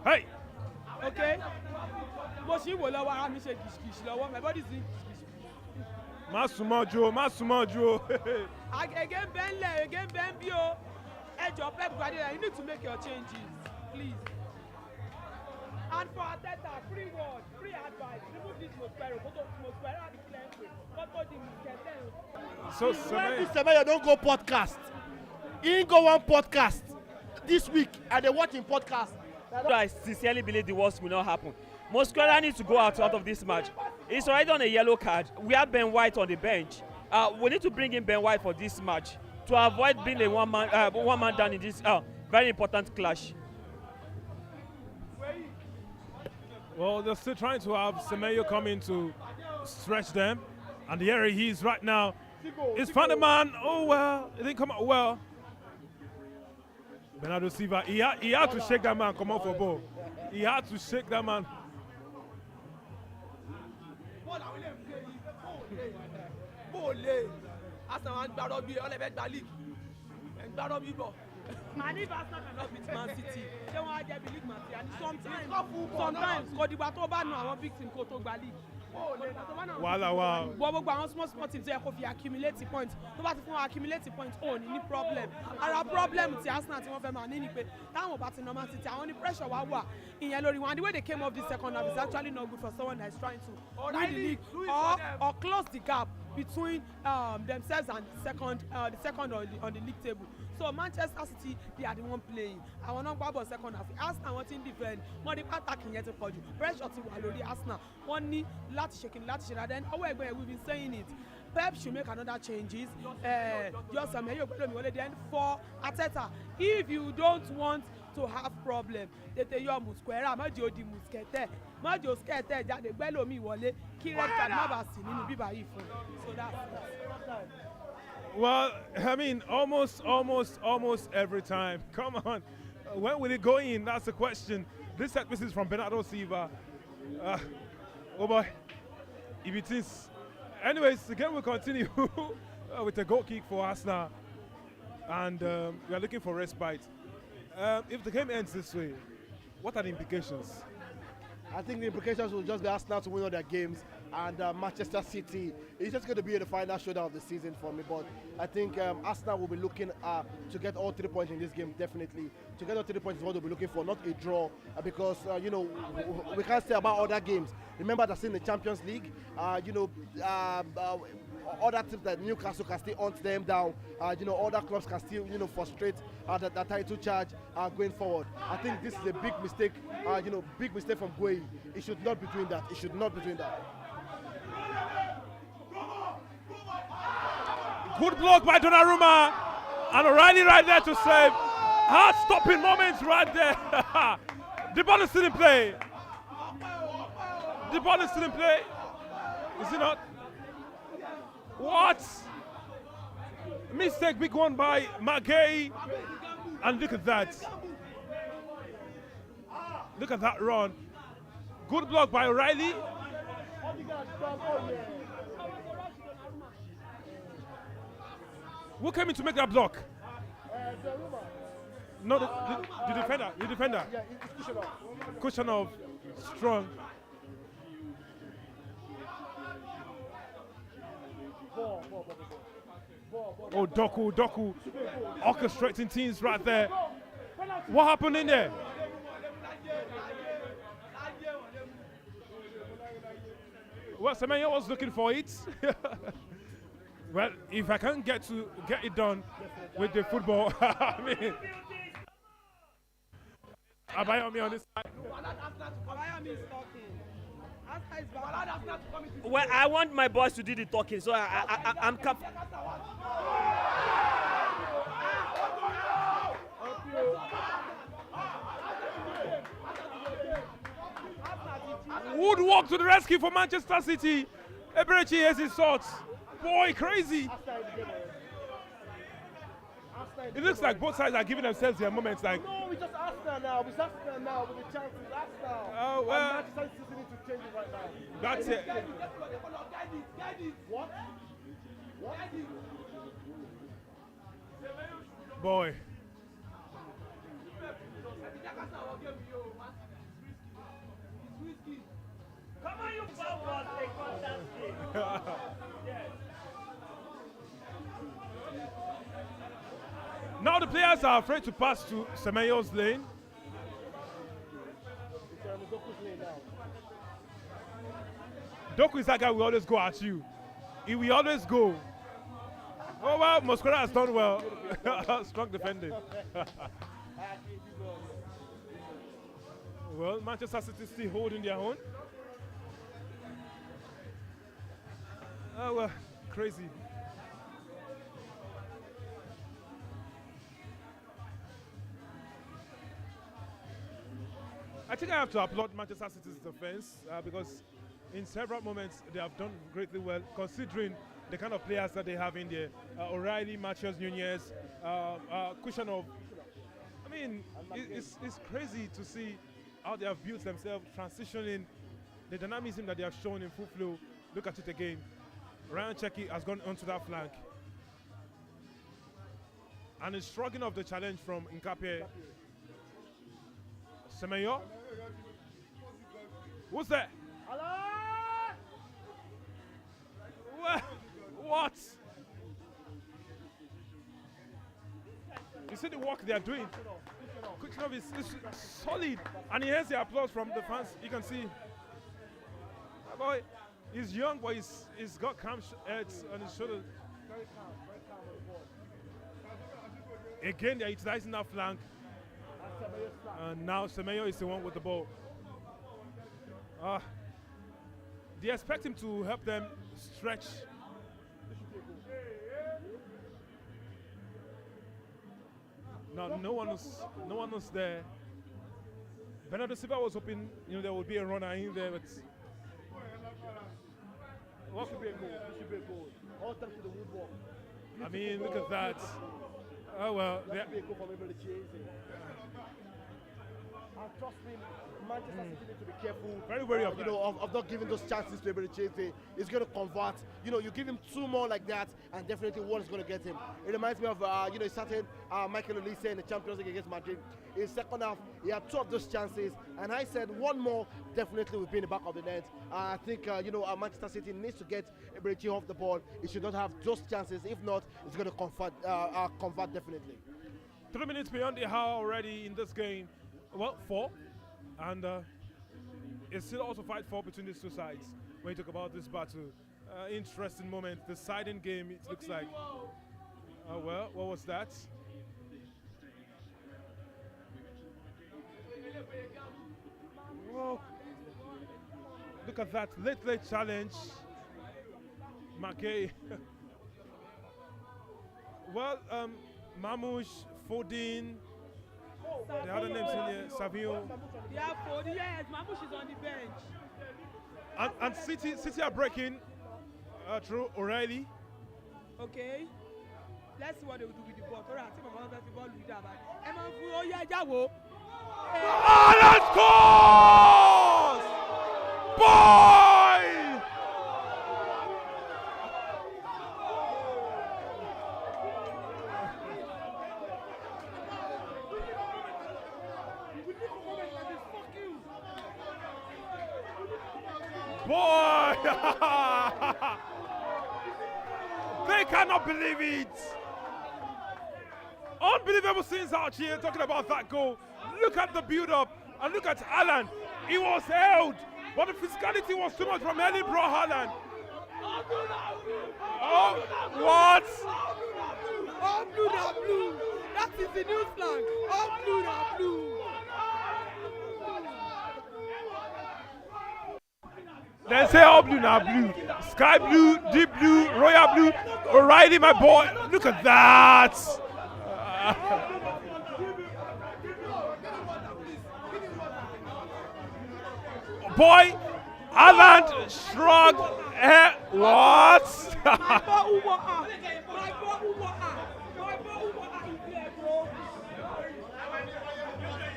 Hey! Okay. Bó ṣì ń wò lọ́wọ́ ara mi ṣe kìṣìkìṣì lọ́wọ́. My body is in kìṣìkìṣì. Má súnmọ́ ju o. Again Ben bí o. Ẹ jọ̀ọ́ Pep Guardiola, you need to make your changes, please. And for Arteta, free advice. Remove this Mospero. Mospero at the playing. What the Mospero? So Semenyo don't go podcast. He ain't go one podcast this week, and they watching podcast. I sincerely believe the worst will not happen. Mosquera needs to go out of this match. He's already on a yellow card. We have Ben White on the bench. We need to bring in Ben White for this match to avoid being a one man down in this very important clash. Well, they're still trying to have Semenyo come in to stretch them. And the area he is right now is Van der Man. Oh, well, it didn't come out well. Bernardo Silva, he had to shake that man, come off for ball. He had to shake that man. And if Arsenal cannot beat Man City, they won't get the league Man City. And sometimes, kò dìgbà tó bá nà àwọn big team kó tó gba league. Wow. Gbogbo àwọn small teams yẹ kó fi accumulate points. Tó bá ti fún wọn accumulate points, ò ní problem. Ara problem ti Arsenal tí wọ́n fẹ́ máa ní ni pé táwọn bá ti nà Man City, àwọn ní pressure wà ìyẹn lórí wọn. And the way they came off this second half is actually not good for someone that is trying to win the league or close the gap between themselves and the second on the league table. So Manchester City, they are the one playing. Àwọn náà gbá bọ̀ second half. Arsenal wọ́n ti ń defend. Wọ́n ní pàtàkì yẹn ti pọ̀ jù. Pressure ti wà lórí Arsenal. Wọ́n ní láti ṣe kìnnìún láti ṣe dáadáa. Ọwọ́ ẹgbẹ́ yẹn, we've been saying it. Pep should make another changes. Just Semenyo gbọ́dọ̀ mi wọlé. Then for Arteta, if you don't want to have problem, tètè yọ Muslera, mọ́jì ó di Muskete. Mọ́jì ó skete jáde gbẹ́lómi wọlé. Kí red card má bàa sí nínú bíbá yìí fún un. So that's it. Well, I mean, almost every time. Come on. When will it go in? That's the question. This set piece is from Bernardo Silva. Oh boy. If it is. Anyways, the game will continue with a goal kick for Arsenal. And we are looking for respite. If the game ends this way, what are the implications? I think the implications will just be Arsenal to win all their games, and Manchester City is just going to be the final showdown of the season for me. But I think Arsenal will be looking to get all 3 points in this game, definitely. To get all 3 points is what they'll be looking for, not a draw, because, we can't say about other games. Remember that's in the Champions League, other teams like Newcastle can still hunt them down. Other clubs can still, frustrate the title charge going forward. I think this is a big mistake, big mistake from Gueye. It should not be doing that. It should not be doing that. Good block by Donnarumma. And O'Reilly right there to save. Heart-stopping moments right there. The ball is still in play. The ball is still in play. Is it not? What? Mistake, big one by McGay. And look at that. Look at that run. Good block by O'Reilly. Who came in to make that block? No, the defender. The defender. Yeah, it's Kushanov. Strong. Oh, Doku. Orchestrating teams right there. What happened in there? Well, Semenyo was looking for it. Well, if I can't get it done with the football, I mean, Abayomi on this side. Well, I want my boys to do the talking, so I'm Woodwalk to the rescue for Manchester City. Eberechi has his shots. Boy, crazy. It looks like both sides are giving themselves their moments. Like, No, we just Arsenal now. We just Arsenal now with the chances. Arsenal. Oh, well. And Manchester City need to change it right now. that's it. What? What? Boy. Come on, you forward, take contact. Now the players are afraid to pass to Semenyo's lane. Doku is that guy who will always go at you. He will always go. Oh well, Mosquera has done well. Strong defending. Well, Manchester City still holding their own. Oh well, crazy. I think I have to applaud Manchester City's defense because in several moments they have done greatly well considering the kind of players that they have in there. O'Reilly, Matheus Nunes, Kushanov. I mean, it's crazy to see how they have built themselves, transitioning the dynamism that they have shown in full flow. Look at it again. Ryan Cherki has gone onto that flank and is shrugging off the challenge from Nkape. Semenyo. Who's that? What? You see the work they are doing. Kushanov is solid, and he has the applause from the fans. You can see. That boy, he's young, but he's got calm heads on his shoulders. Again, they're utilizing that flank. And now Semenyo is the one with the ball. They expect him to help them stretch. No one was there. Bernardo Silva was hoping there would be a runner in there, but What should be a goal? It should be a goal. All thanks to the woodwork. I mean, look at that. Oh well. That should be a goal from everybody chasing. And trust me, Manchester City need to be careful. Very wary of that. Of not giving those chances to everybody chasing. It's going to convert. You give him two more like that, and definitely one is going to get him. It reminds me of a certain Michael Olise in the Champions League against Madrid. In second half, he had two of those chances, and I said one more definitely will be in the back of the net. I think Manchester City needs to get Eberechi off the ball. He should not have those chances. If not, it's going to convert definitely. 3 minutes beyond the hour already in this game. Well, 4. And it's still also fight for between these two sides. When you talk about this battle, interesting moment, deciding game. It looks like. Well, what was that? Well, look at that late challenge. Mackay. Well, Mamouche, Foden. The other names in here, Savio. Yeah, Foden, yes, Mamouche is on the bench. And City are breaking through O'Reilly. Okay. Let's see what they will do with the ball. All right, I think I'm going to ball with that. Oh, yeah, Jabo. Alan scores! Boy! Boy! They cannot believe it! Unbelievable scenes out here talking about that goal. Look at the build-up and look at Alan. He was held, but the physicality was too much from Erling Bro Haaland. Oh, what? All blue, now blue. That is the new flag. All blue, now blue. They say all blue, now blue. Sky blue, deep blue, royal blue. O'Reilly, my boy. Look at that. Boy, Haaland shrugged. What?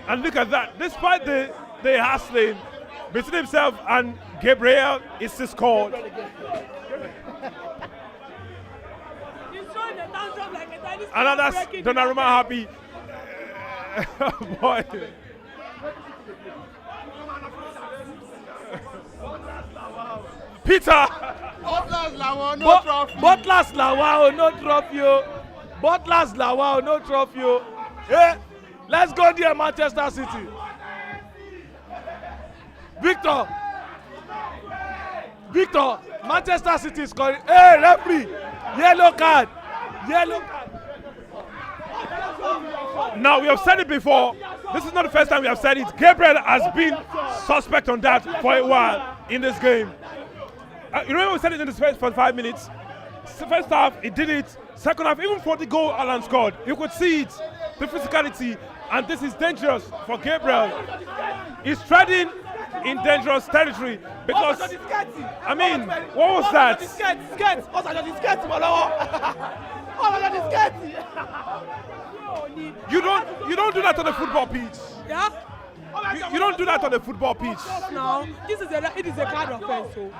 And look at that. Despite the hassling between himself and Gabriel, it's still scored. And that's Donnarumma happy. Boy. Peter. Butlers Lawal, no trophy. Butlers Lawal, no trophy. Butlers Lawal, no trophy. Hey, let's go there, Manchester City. Victor, Manchester City is calling. Hey, referee, yellow card. Now, we have said it before. This is not the first time we have said it. Gabriel has been suspect on that for a while in this game. You remember we said it in the first 5 minutes? First half, he did it. Second half, even for the goal Alan scored, you could see it, the physicality, and this is dangerous for Gabriel. He's treading in dangerous territory because, I mean, what was that? You don't do that on a football pitch. Yeah? You don't do that on a football pitch. No, it is a card offense. So.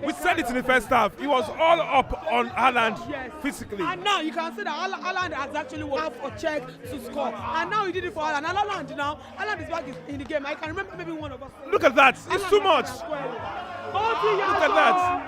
We said it in the first half. He was all up on Haaland physically. And now you can see that Haaland has actually worked for check to score. And now he did it for Haaland. And Haaland is back in the game. I can remember maybe one of us. Look at that. It's too much. Look at that.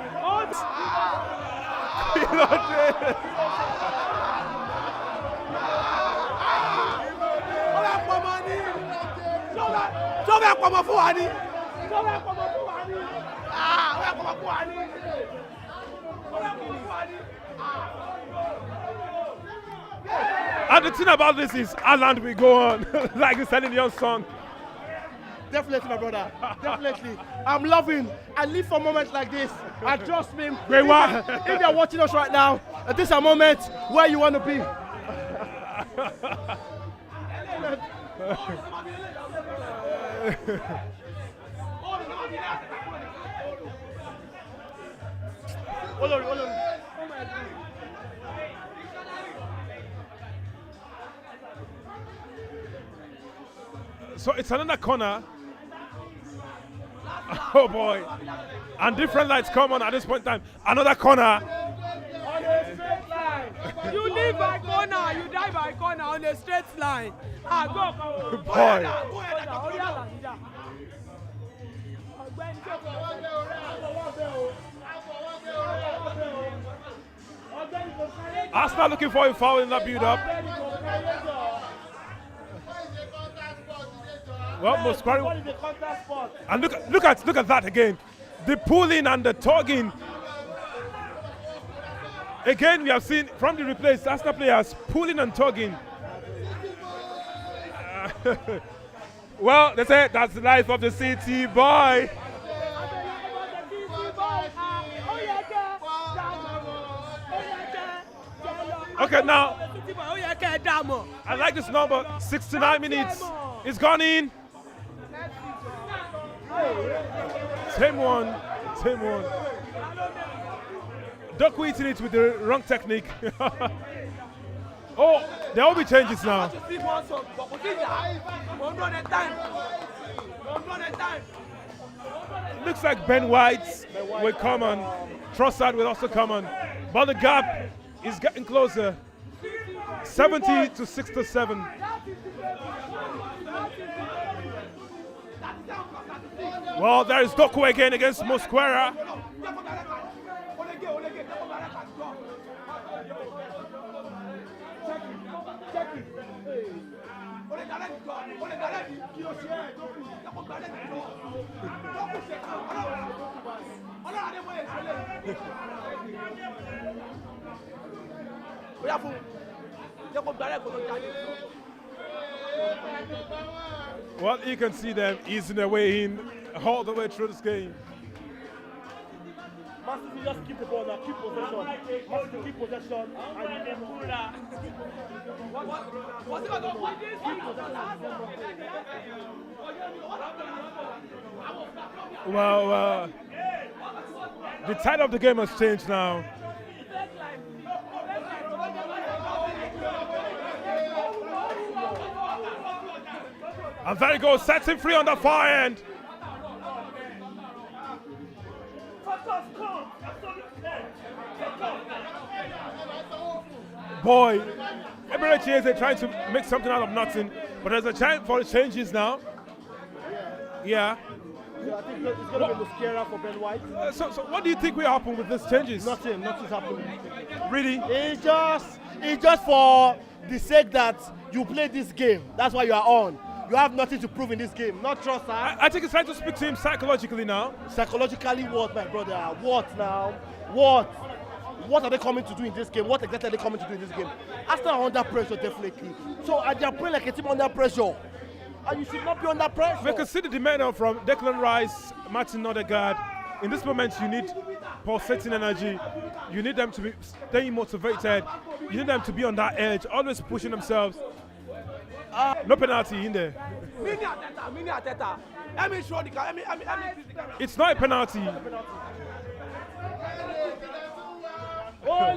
And the thing about this is Haaland will go on like the Celine Dion song. Definitely, my brother. Definitely. I'm loving. I live for moments like this. I trust me. If you're watching us right now, this is a moment where you want to be. Olori. So it's another corner. Oh boy. And different lights come on at this point in time. Another corner. On a straight line. You live by corner, you die by corner on a straight line. Go. Boy. Arsenal looking for a foul in that build-up. Well, Musquari. And look at that again. The pulling and the tugging. Again, we have seen from the replays, Arsenal players pulling and tugging. Well, they say that's the life of the city boy. Okay, now I like this number. 69 minutes. It's gone in. Same one. Doku eating it with the wrong technique. Oh, there will be changes now. Looks like Ben White will come on. Trossard will also come on. But the gap is getting closer. 70 to 67. Well, there is Doku again against Mosquera. Well, you can see them easing their way in all the way through this game. Man City just keep the ball now, keep possession. Man City keep possession. Well, the tide of the game has changed now. And there he goes, sets him free on the far end. Boy, Eberechi is trying to make something out of nothing, but there's a chance for changes now. Yeah. So I think it's going to be Musquera for Ben White. So what do you think will happen with these changes? Nothing's happening. Really? It's just for the sake that you play this game. That's why you are on. You have nothing to prove in this game. Not trust her. I think it's trying to speak to him psychologically now. Psychologically what, my brother? What now? What? What are they coming to do in this game? What exactly are they coming to do in this game? Arsenal are under pressure, definitely. So they are playing like a team under pressure. And you should not be under pressure. We can see the demand from Declan Rice, Martin Odegaard. In this moment, you need pulsating energy. You need them to be staying motivated. You need them to be on that edge, always pushing themselves. No penalty in there. Mini Ateta. Let me show the camera. It's not a penalty. Ole!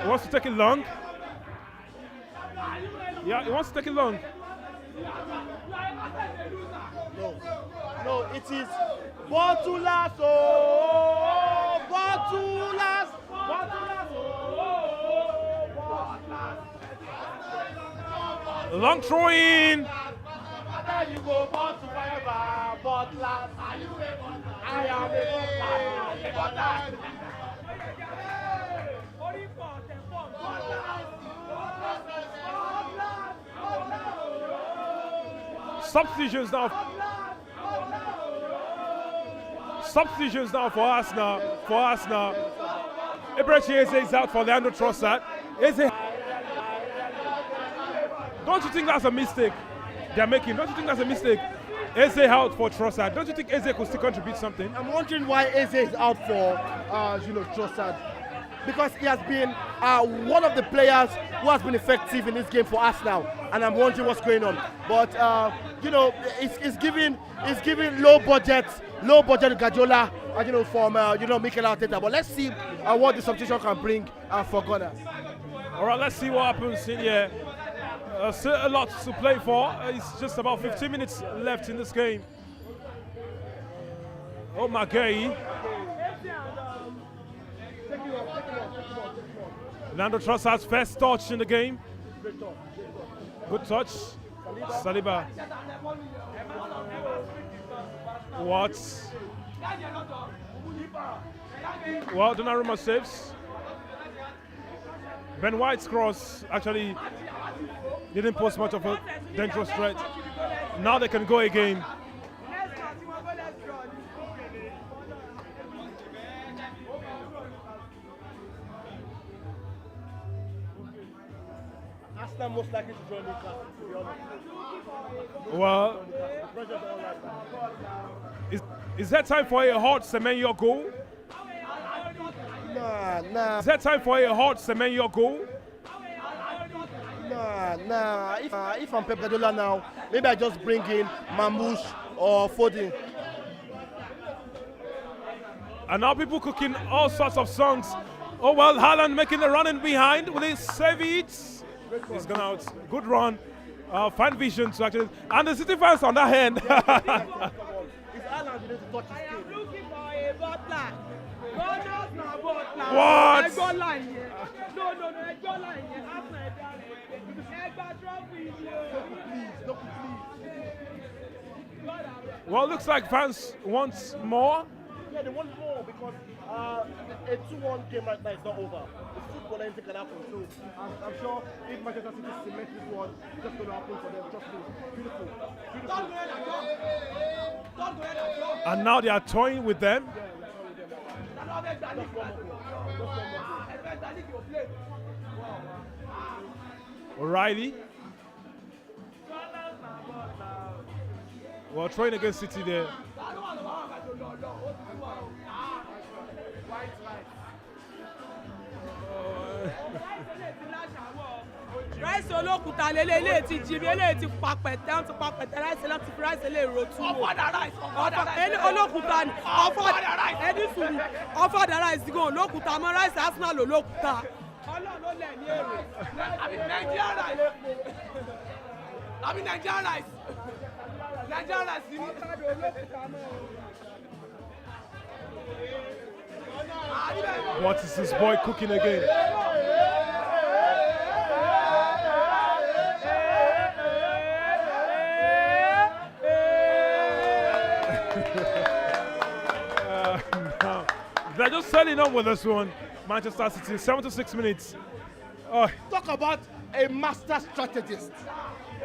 He wants to take it long. Yeah, he wants to take it long. No, it is Botulas, oh, Botulas, Botulas, oh, Long throw in. There you go, Botu forever, Botulas. I am a Botulas. Substitutions now. Substitutions now for Arsenal. Eberechi Eze is out for Leandro Trossard. Eze. Don't you think that's a mistake they're making? Don't you think that's a mistake? Eze out for Trossard. Don't you think Eze could still contribute something? I'm wondering why Eze is out for Trossard. Because he has been one of the players who has been effective in this game for us now, and I'm wondering what's going on. But it's giving low budget Guardiola, from Mikel Arteta. But let's see what the substitution can bring for Gunners. All right, let's see what happens in here. Still a lot to play for. It's just about 15 minutes left in this game. Oh my God. Leandro Trossard's first touch in the game. Good touch. Saliba. What? Well, Donnarumma saves. Ben White's cross actually didn't pose much of a dangerous threat. Now they can go again. Arsenal most likely to join Newcastle, to be honest. Well, is that time for a hot Semenyo goal? Nah. Is that time for a hot Semenyo goal? Nah. If I'm Pep Guardiola now, maybe I just bring in Mamouche or Foden. And now people cooking all sorts of songs. Oh well, Haaland making the running behind. Will he save it? He's gone out. Good run. Fine vision to actually. And the City fans on that hand. It's Haaland who needs to touch his skin. Looking for a butler. What? Well, looks like fans want more. Yeah, they want more because a 2-1 game right now is not over. It's football, anything can happen. So I'm sure if Manchester City cement this one, it's just going to happen for them. Trust me. Beautiful. And now they are toying with them. O'Reilly. Well, trying against City there. Rice olókùúta lélẹ̀ ilé ti jìbì eléyìí ti pa pẹ̀tẹ́ wọ́n ti pa pẹ̀tẹ́ rice láti fi rice eléyìí ro tú. ọ̀fọ̀dà rice olókùúta ni ẹni sùúrù ọ̀fọ̀dà rice gan olókùúta mọ́ rice Arsenal olókùúta. Ọlọ́run ló lẹ̀ ní èrè. àbí Nigeria rice Nigeria rice ni. What is this boy cooking again? Now, they're just setting up with this one. Manchester City, 76 minutes. Oh, Talk about a master strategist.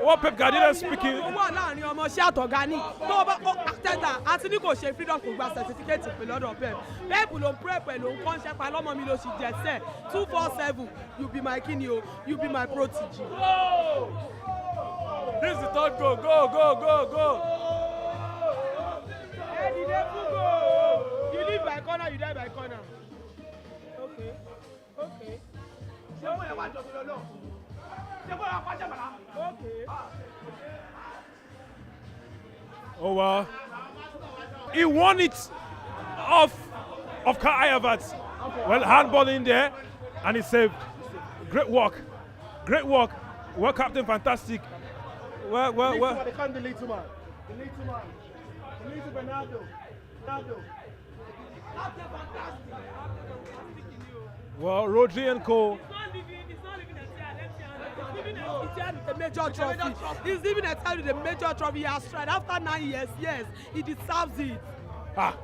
what Pep Guardiola speaking. ó wà láàrin ọmọọṣẹ́ àtọ̀gá ní tó o bá tẹ́tà àti ní kò ṣe freedom kò gba certificate pè lọ́dọ̀ pep pep ló ń pray pẹ̀lú ń kọ́ńṣẹ́ pa lọ́mọ mi ló sì jẹ́sẹ̀ 247 you be my kini o you be my protege. This is the third goal. Go. Eddie dey full goal. You live by corner, you die by corner. Okay. Ṣé mo yẹ wá jọ tó lọ lọ? Ṣé mo yẹ wá pàṣẹ bàrà? Okay. Oh well, he won it off Kai Havertz. Well, handball in there, and he saved. Great work. Well, captain, fantastic. Well. They can't delete two man. Delete Bernardo. Well, Rodri and Co. The major trophy. He's even attended the major trophy he has tried after 9 years. Yes, he deserves it.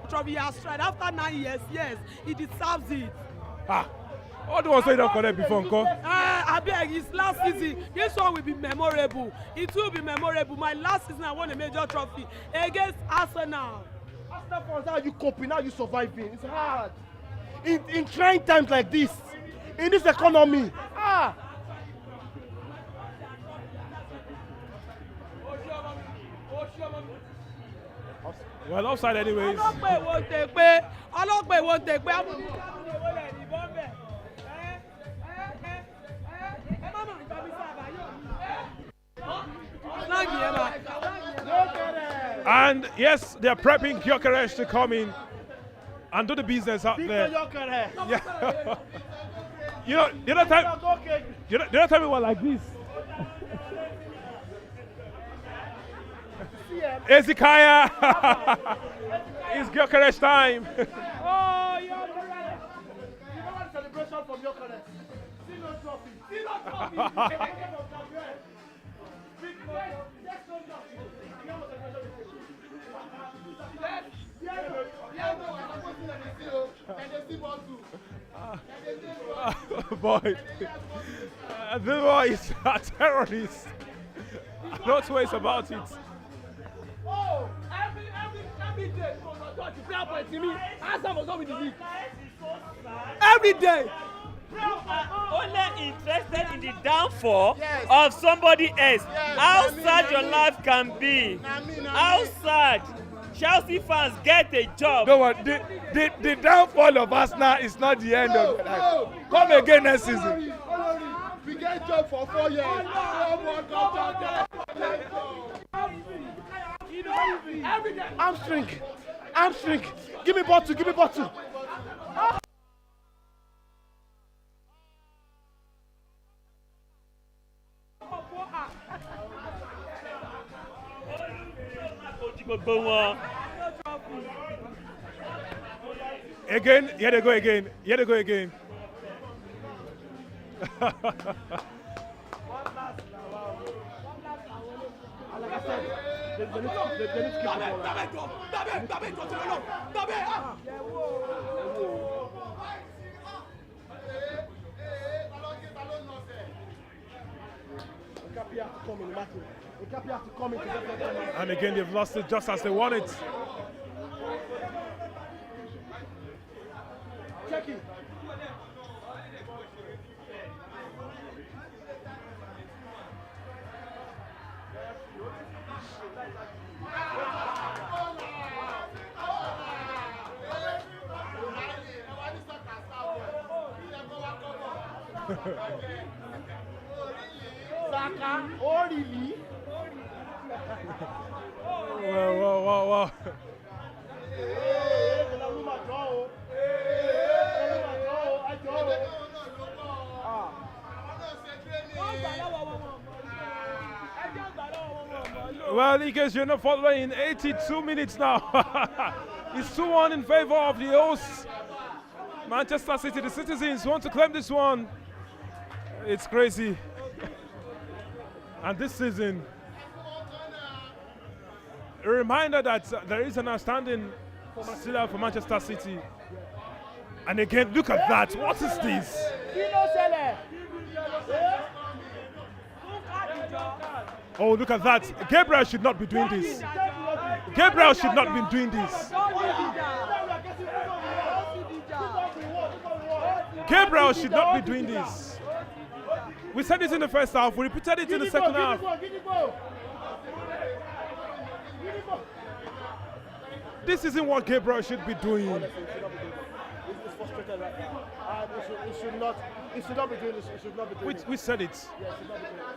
Trophy he has tried after 9 years. Yes, he deserves it. All the ones that don't connect before, Uncle. I beg, his last season, this one will be memorable. It will be memorable. My last season, I won a major trophy against Arsenal. Arsenal fans, how you coping? How you surviving? It's hard. In trying times like this, in this economy. Well, offside anyways. Ọlọ́pàá ìwọ tẹ̀ pé And yes, they're prepping Gyökeres to come in and do the business up there. Yeah. You know, the other time we were like this. Ezekiah! It's Gyökeres time. Oh, Gyökeres! You know what celebration from Gyökeres? See no trophy. Boy, this boy is a terrorist. No two ways about it. Oh, every day, the player point to me. Arsenal must not win the league. Every day. Only interested in the downfall of somebody else. How sad your life can be. How sad. Chelsea fans get a job. No, the downfall of Arsenal is not the end of it. Come again next season. We get job for 4 years. Hamstring. Give me bottle. Again, here they go again. Like I said, they need to keep And again, they've lost it just as they want it. Check it. Saka, oh really? Wow. Well, in case you're not following, 82 minutes now. It's 2-1 in favor of the hosts. Manchester City, the citizens want to claim this one. It's crazy. And this season, a reminder that there is an outstanding still for Manchester City. And again, look at that. What is this? Oh, look at that. Gabriel should not be doing this. Gabriel should not be doing this. Gabriel should not be doing this. We said it in the first half. We repeated it in the second half. This isn't what Gabriel should be doing. It's frustrated right now. It should not be doing this. It should not be doing We said it. Yeah, it should not be doing this.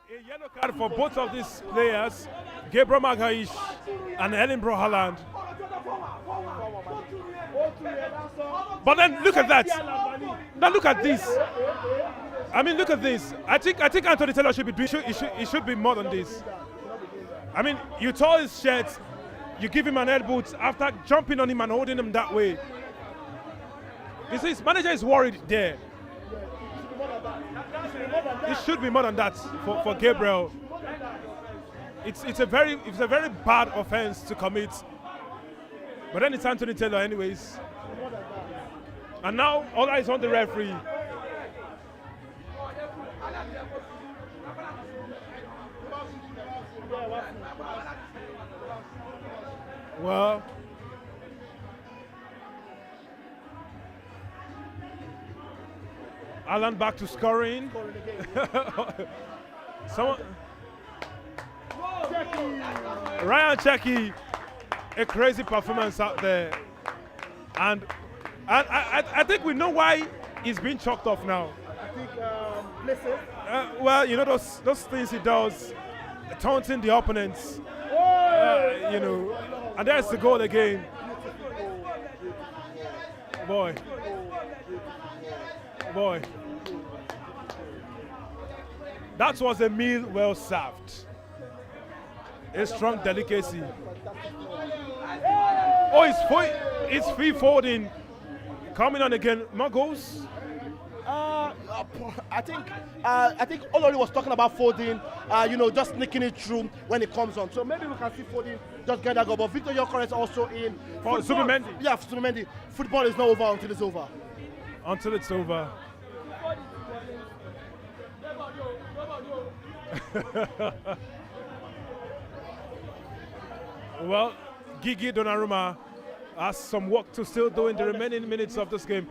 A yellow card for both of these players, Gabriel Magalhaes and Ellenbro Haaland. But then look at that. Now look at this. I mean, look at this. I think Anthony Taylor should be doing. It should be more than this. I mean, you tore his shirt, you give him an elbow after jumping on him and holding him that way. You see, his manager is worried there. It should be more than that for Gabriel. It's a very bad offense to commit. But then it's Anthony Taylor anyways. And now all eyes on the referee. Well, Alan back to scoring. Someone, Ryan Checky, a crazy performance out there, and I think we know why he's being chalked off now. I think places. Well, you know those things he does, taunting the opponents. You know, and there's the goal again. Boy. That was a meal well served. A strong delicacy. Oh, it's free folding. Coming on again. More goals? I think Olori was talking about Foden, just sneaking it through when it comes on. So maybe we can see Foden just get that goal. But Victor Gyökeres also in. For Zubimendi. Yeah, for Zubimendi. Football is not over until it's over. Until it's over. Well, Gigi Donnarumma has some work to still do in the remaining minutes of this game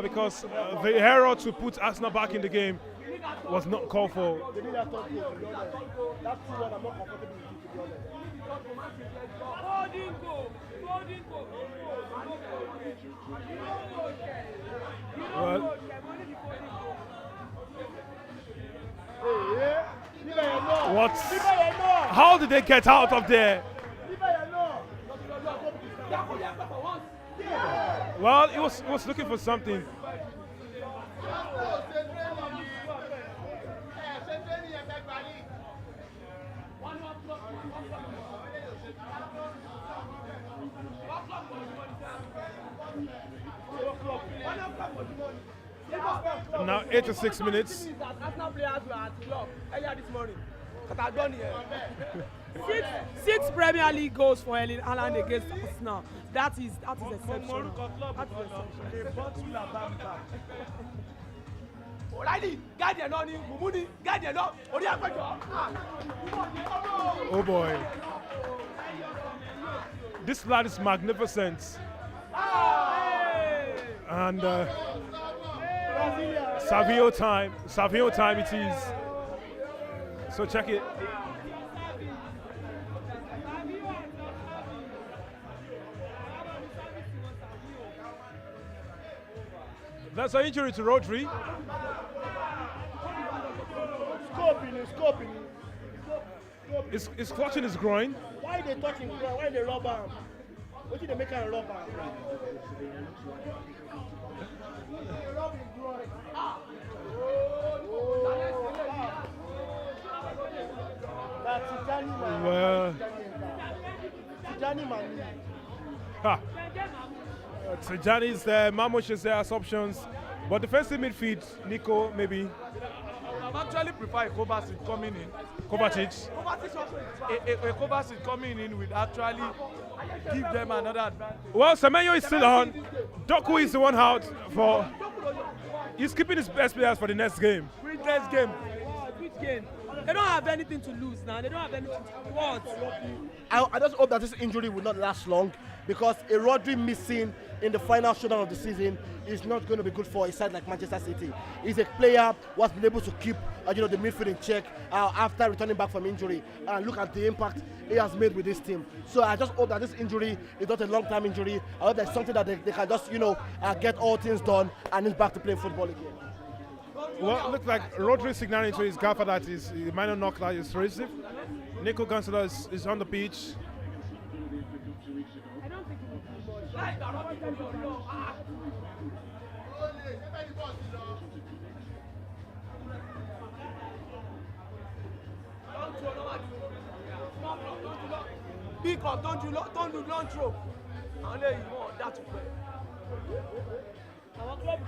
because the error to put Arsenal back in the game was not called for. They need that third goal, to be honest. That's the one I'm not comfortable with, to be honest. Well, what? How did they get out of there? Well, he was looking for something. Now 86 minutes. Arsenal players were at the club earlier this morning. Six Premier League goals for Erling Haaland against Arsenal. That is exceptional. That is exceptional. Oh boy. This lad is magnificent. And Savio time it is. So check it. That's an injury to Rodri. Scoping. He's clutching his groin. Why they touching ground? Why they rub arm? What did they make a rub arm? That's Tijani man. Well, Tijani man. ha. Tijani's there, Mamush is there as options. But defensive midfield, Nico, maybe. I'm actually prefer a Kovacic coming in. Kovacic. A Kovacic coming in would actually give them another advantage. Well, Semenyo is still on. Doku is the one out for. He's keeping his best players for the next game. Which next game? Which game? They don't have anything to lose now. They don't have anything to what? I just hope that this injury will not last long, because a Rodri missing in the final showdown of the season is not going to be good for a side like Manchester City. He's a player who has been able to keep the midfield in check after returning back from injury. And look at the impact he has made with this team. So I just hope that this injury is not a long-term injury. I hope there's something that they can just get all things done and he's back to playing football again. Well, it looks like Rodri signaling to his gaffer that is the minor knock that is receive. Nico Gansela is on the pitch. Pick up, don't do long throw. Only you want that to play. Our club.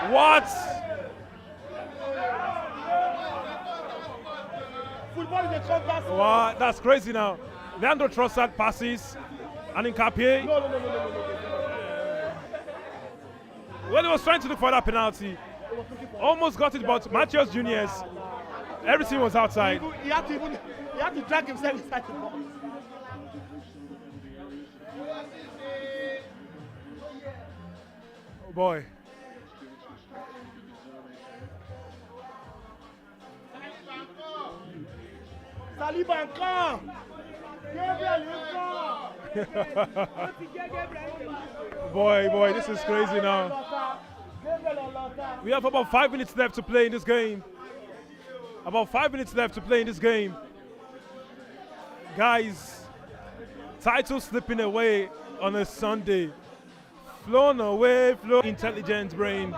What? Football is a contact. Wow, that's crazy now. Leandro Trossard passes, and in Capie. No. Well, he was trying to look for that penalty. Almost got it, but Matheus Juniors, everything was outside. He had to drag himself inside the box. Oh boy. Saliba encore. Boy, this is crazy now. We have about 5 minutes left to play in this game. Guys, title slipping away on a Sunday. Flown away, intelligent brain.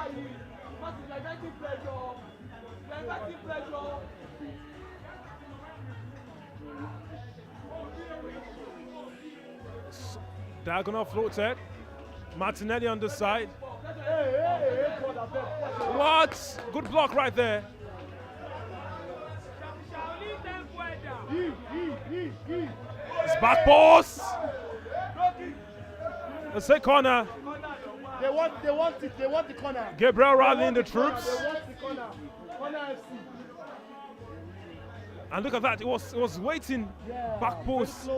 Diagonal floated. Martinelli on the side. What? Good block right there. It's back post. Let's say corner. They want the corner. Gabriel rallying the troops. They want the corner. Corner FC. And look at that, it was waiting back post.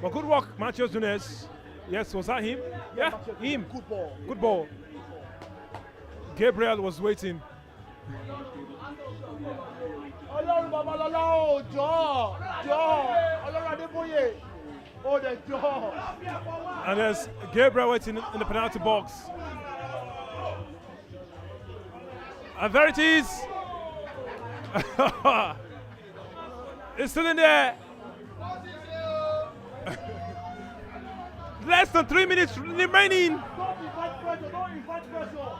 But good work, Matheus Nunes. Yes, was that him? Yeah, him. Good ball. Gabriel was waiting. Olori Babalola, jaw. Olori Adeboye. Oh, the jaw. And there's Gabriel waiting in the penalty box. And there it is. It's still in there. Less than 3 minutes remaining.